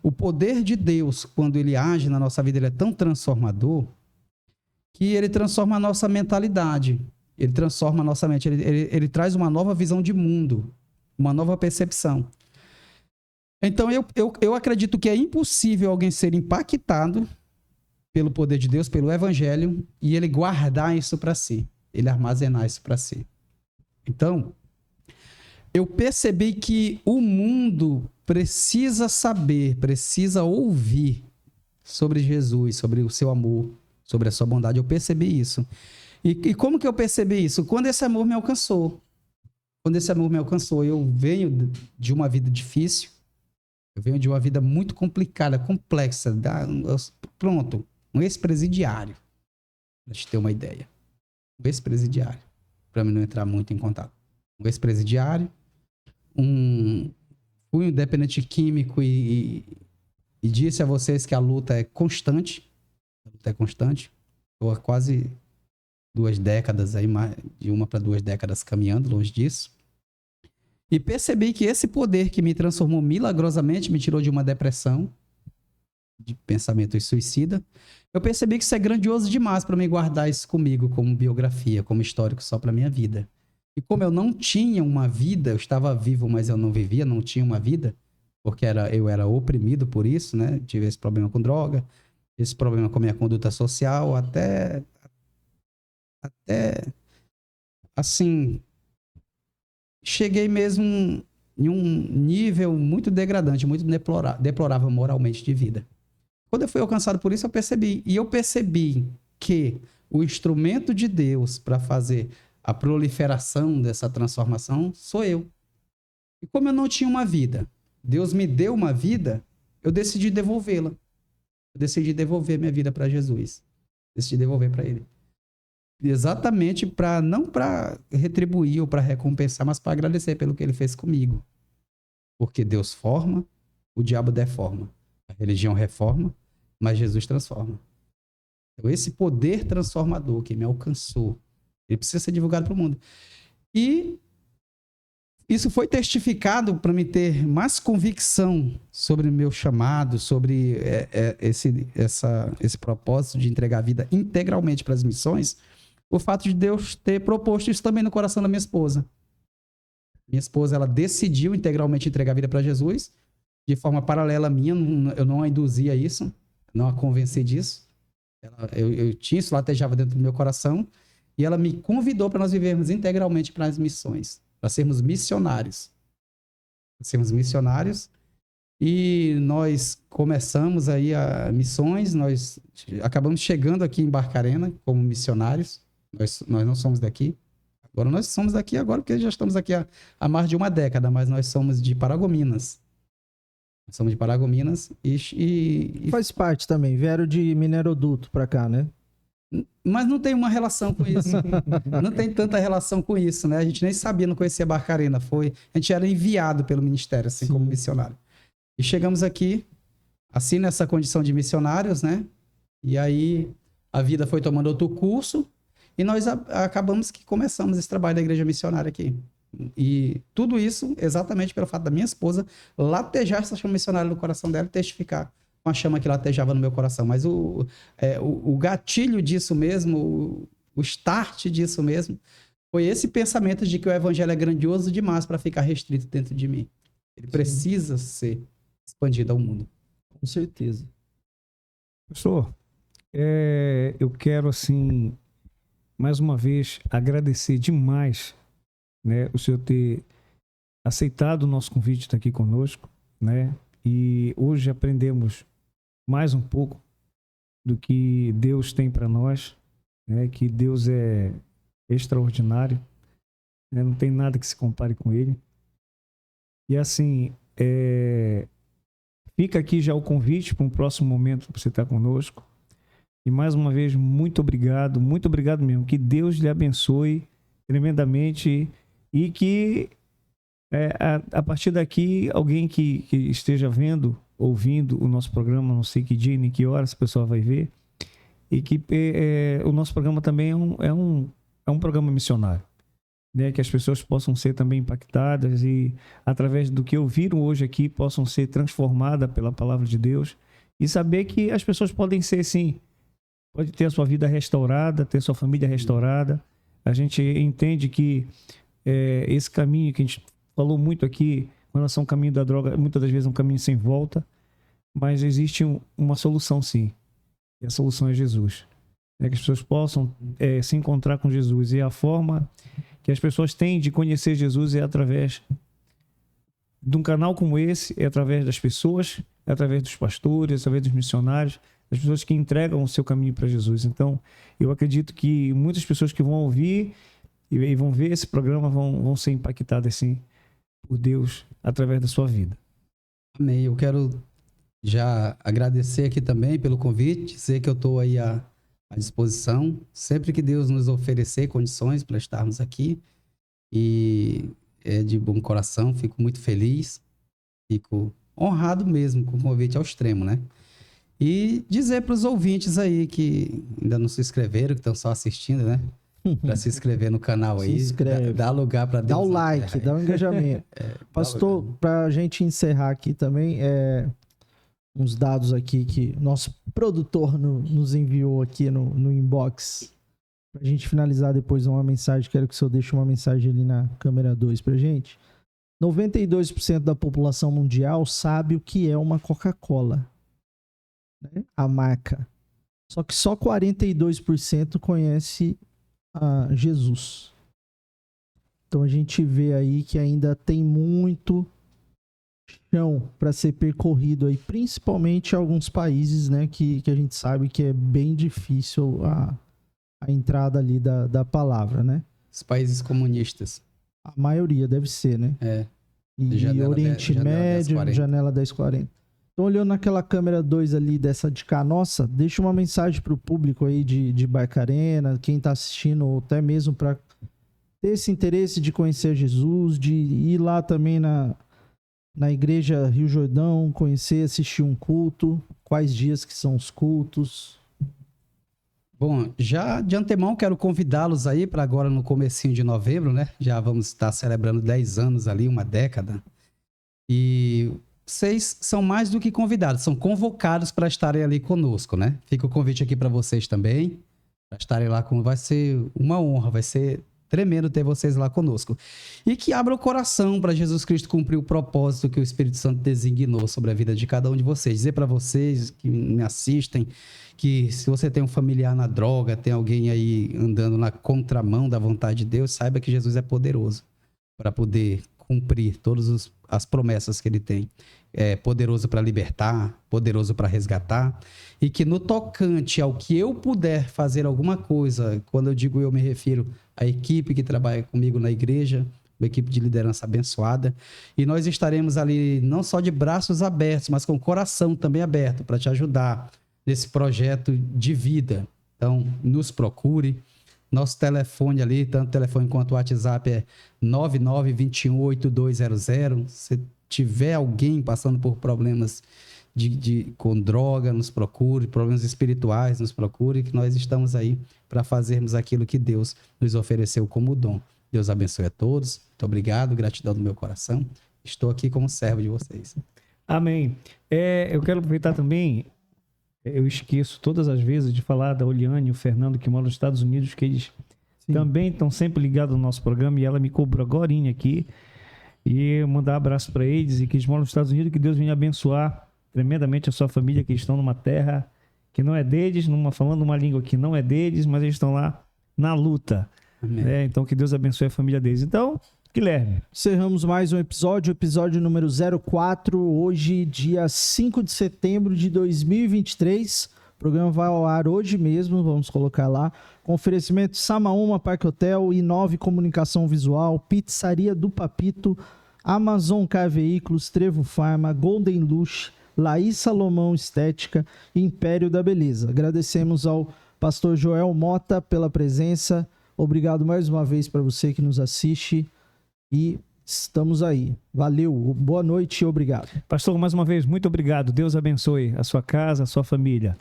o poder de Deus, quando ele age na nossa vida, ele é tão transformador, que ele transforma a nossa mentalidade, ele transforma a nossa mente, ele traz uma nova visão de mundo, uma nova percepção. Então, eu acredito que é impossível alguém ser impactado pelo poder de Deus, pelo evangelho, e ele guardar isso para si, ele armazenar isso para si. Então, eu percebi que o mundo precisa saber, precisa ouvir sobre Jesus, sobre o seu amor, sobre a sua bondade. Eu percebi isso. E como que eu percebi isso? Quando esse amor me alcançou. Eu venho de uma vida difícil, eu venho de uma vida muito complicada, complexa. Pronto, um ex-presidiário, para te ter uma ideia. Um ex-presidiário, para mim não entrar muito em contato. Um ex-presidiário, fui um dependente químico e disse a vocês que a luta é constante. Estou há quase 2 décadas, aí, de 1 para 2 décadas caminhando longe disso. E percebi que esse poder que me transformou milagrosamente, me tirou de uma depressão, de pensamento suicida. Eu percebi que isso é grandioso demais para me guardar isso comigo como biografia, como histórico só para minha vida. E como eu não tinha uma vida, eu estava vivo, mas eu não vivia, não tinha uma vida, porque eu era oprimido por isso, né? Tive esse problema com droga, esse problema com a minha conduta social, até assim, cheguei mesmo em um nível muito degradante, muito deplorável moralmente de vida. Quando eu fui alcançado por isso, eu percebi que o instrumento de Deus para fazer a proliferação dessa transformação sou eu. E como eu não tinha uma vida, Deus me deu uma vida, eu decidi devolvê-la. Eu decidi devolver minha vida para Jesus. Decidi devolver para Ele. Exatamente não para retribuir ou para recompensar, mas para agradecer pelo que Ele fez comigo. Porque Deus forma, o diabo deforma. A religião reforma, mas Jesus transforma. Então, esse poder transformador que me alcançou, ele precisa ser divulgado para o mundo. E isso foi testificado para me ter mais convicção sobre o meu chamado, sobre esse propósito de entregar a vida integralmente para as missões, o fato de Deus ter proposto isso também no coração da minha esposa. Minha esposa, ela decidiu integralmente entregar a vida para Jesus, de forma paralela à minha, eu não a induzi a isso, não a convenci disso. Eu tinha isso, latejava dentro do meu coração, e ela me convidou para nós vivermos integralmente para as missões, para sermos missionários. E nós começamos aí a missões, nós acabamos chegando aqui em Barcarena como missionários, nós não somos daqui. Agora nós somos daqui agora porque já estamos aqui há mais de 1 década, mas nós somos de Paragominas. E faz parte também, vieram de Mineroduto para cá, né? Mas não tem uma relação com isso. Não tem tanta relação com isso, né? A gente nem sabia, não conhecia Barcarena. A gente era enviado pelo ministério, assim, como missionário. E chegamos aqui, assim, nessa condição de missionários, né? E aí a vida foi tomando outro curso e nós acabamos que começamos esse trabalho da igreja missionária aqui. E tudo isso exatamente pelo fato da minha esposa latejar essa chama missionária no coração dela e testificar com a chama que latejava no meu coração. Mas o gatilho disso mesmo, o start disso mesmo, foi esse pensamento de que o evangelho é grandioso demais para ficar restrito dentro de mim. Ele precisa ser expandido ao mundo. Com certeza. Pastor, eu quero, assim, mais uma vez, agradecer demais, né, o senhor ter aceitado o nosso convite de estar aqui conosco, né? E hoje aprendemos mais um pouco do que Deus tem para nós, né? Que Deus é extraordinário, né? Não tem nada que se compare com Ele. E assim, fica aqui já o convite para um próximo momento para você estar conosco. E mais uma vez, muito obrigado mesmo. Que Deus lhe abençoe tremendamente e que a partir daqui, alguém que esteja vendo, ouvindo o nosso programa, não sei que dia nem que hora essa pessoa vai ver, e que o nosso programa também é um programa missionário, né? Que as pessoas possam ser também impactadas e, através do que ouviram hoje aqui, possam ser transformadas pela palavra de Deus e saber que as pessoas podem ser, sim, pode ter a sua vida restaurada, ter sua família restaurada. A gente entende que esse caminho que a gente falou muito aqui, com relação ao caminho da droga, muitas das vezes é um caminho sem volta, mas existe uma solução, sim. E a solução é Jesus. Que as pessoas possam se encontrar com Jesus. E a forma que as pessoas têm de conhecer Jesus é através de um canal como esse, é através das pessoas, é através dos pastores, é através dos missionários, das pessoas que entregam o seu caminho para Jesus. Então, eu acredito que muitas pessoas que vão ouvir e vão ver esse programa vão ser impactadas, sim, por Deus através da sua vida. Amém. Eu quero já agradecer aqui também pelo convite, dizer que eu estou aí à disposição, sempre que Deus nos oferecer condições para estarmos aqui, e é de bom coração, fico muito feliz, fico honrado mesmo com o convite ao extremo, né? E dizer para os ouvintes aí que ainda não se inscreveram, que estão só assistindo, né? Para se inscrever no canal aí, dá lugar para Deus. Dá o like, dá o engajamento. Pastor, para a gente encerrar aqui também, uns dados aqui que nosso produtor nos enviou aqui no inbox. Para a gente finalizar depois uma mensagem, quero que o senhor deixe uma mensagem ali na câmera 2 para gente. 92% da população mundial sabe o que é uma Coca-Cola, né? A marca. Só que só 42% conhece a Jesus. Então a gente vê aí que ainda tem muito chão para ser percorrido aí, principalmente em alguns países, né, que a gente sabe que é bem difícil a entrada ali da palavra, né? Os países comunistas. A maioria deve ser, né? E Oriente Médio, janela 1040. Então, olhando naquela câmera 2 ali dessa de cá, nossa, deixa uma mensagem para o público aí de Barcarena, quem está assistindo, ou até mesmo para ter esse interesse de conhecer Jesus, de ir lá também na igreja Rio Jordão, conhecer, assistir um culto, quais dias que são os cultos. Bom, já de antemão quero convidá-los aí para agora no comecinho de novembro, né? Já vamos estar celebrando 10 anos ali, uma década. E vocês são mais do que convidados, são convocados para estarem ali conosco, né? Fica o convite aqui para vocês também, para estarem lá vai ser uma honra, vai ser tremendo ter vocês lá conosco. E que abra o coração para Jesus Cristo cumprir o propósito que o Espírito Santo designou sobre a vida de cada um de vocês. Dizer para vocês que me assistem que se você tem um familiar na droga, tem alguém aí andando na contramão da vontade de Deus, saiba que Jesus é poderoso para poder cumprir todas as promessas que ele tem. É poderoso para libertar, poderoso para resgatar, e que no tocante ao que eu puder fazer alguma coisa, quando eu digo eu me refiro à equipe que trabalha comigo na igreja, uma equipe de liderança abençoada, e nós estaremos ali não só de braços abertos, mas com o coração também aberto para te ajudar nesse projeto de vida, Então, nos procure. Nosso telefone ali, tanto o telefone quanto o WhatsApp é 99218200. Se tiver alguém passando por problemas com droga, nos procure, problemas espirituais, nos procure, que nós estamos aí para fazermos aquilo que Deus nos ofereceu como dom. Deus abençoe a todos. Muito obrigado, gratidão do meu coração. Estou aqui como servo de vocês. Amém. Eu quero aproveitar também, eu esqueço todas as vezes de falar da Oliane e o Fernando, que moram nos Estados Unidos, que eles também estão sempre ligados no nosso programa, e ela me cobrou agorinha aqui, e mandar um abraço para eles, e que eles moram nos Estados Unidos, que Deus venha abençoar tremendamente a sua família, que estão numa terra que não é deles, falando uma língua que não é deles, mas eles estão lá na luta. Então que Deus abençoe a família deles. Então, Guilherme, encerramos mais um episódio número 04, hoje dia 5 de setembro de 2023. O programa vai ao ar hoje mesmo, vamos colocar lá. Com oferecimento Samaúma Parque Hotel, Inove Comunicação Visual, Pizzaria do Papito, Amazon Car Veículos, Trevo Pharma, Golden Lush, Laís Salomão Estética e Império da Beleza. Agradecemos ao pastor Joel Mota pela presença. Obrigado mais uma vez para você que nos assiste e estamos aí. Valeu, boa noite e obrigado. Pastor, mais uma vez, muito obrigado. Deus abençoe a sua casa, a sua família.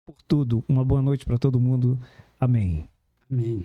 Por tudo, uma boa noite para todo mundo. Amém. Amém.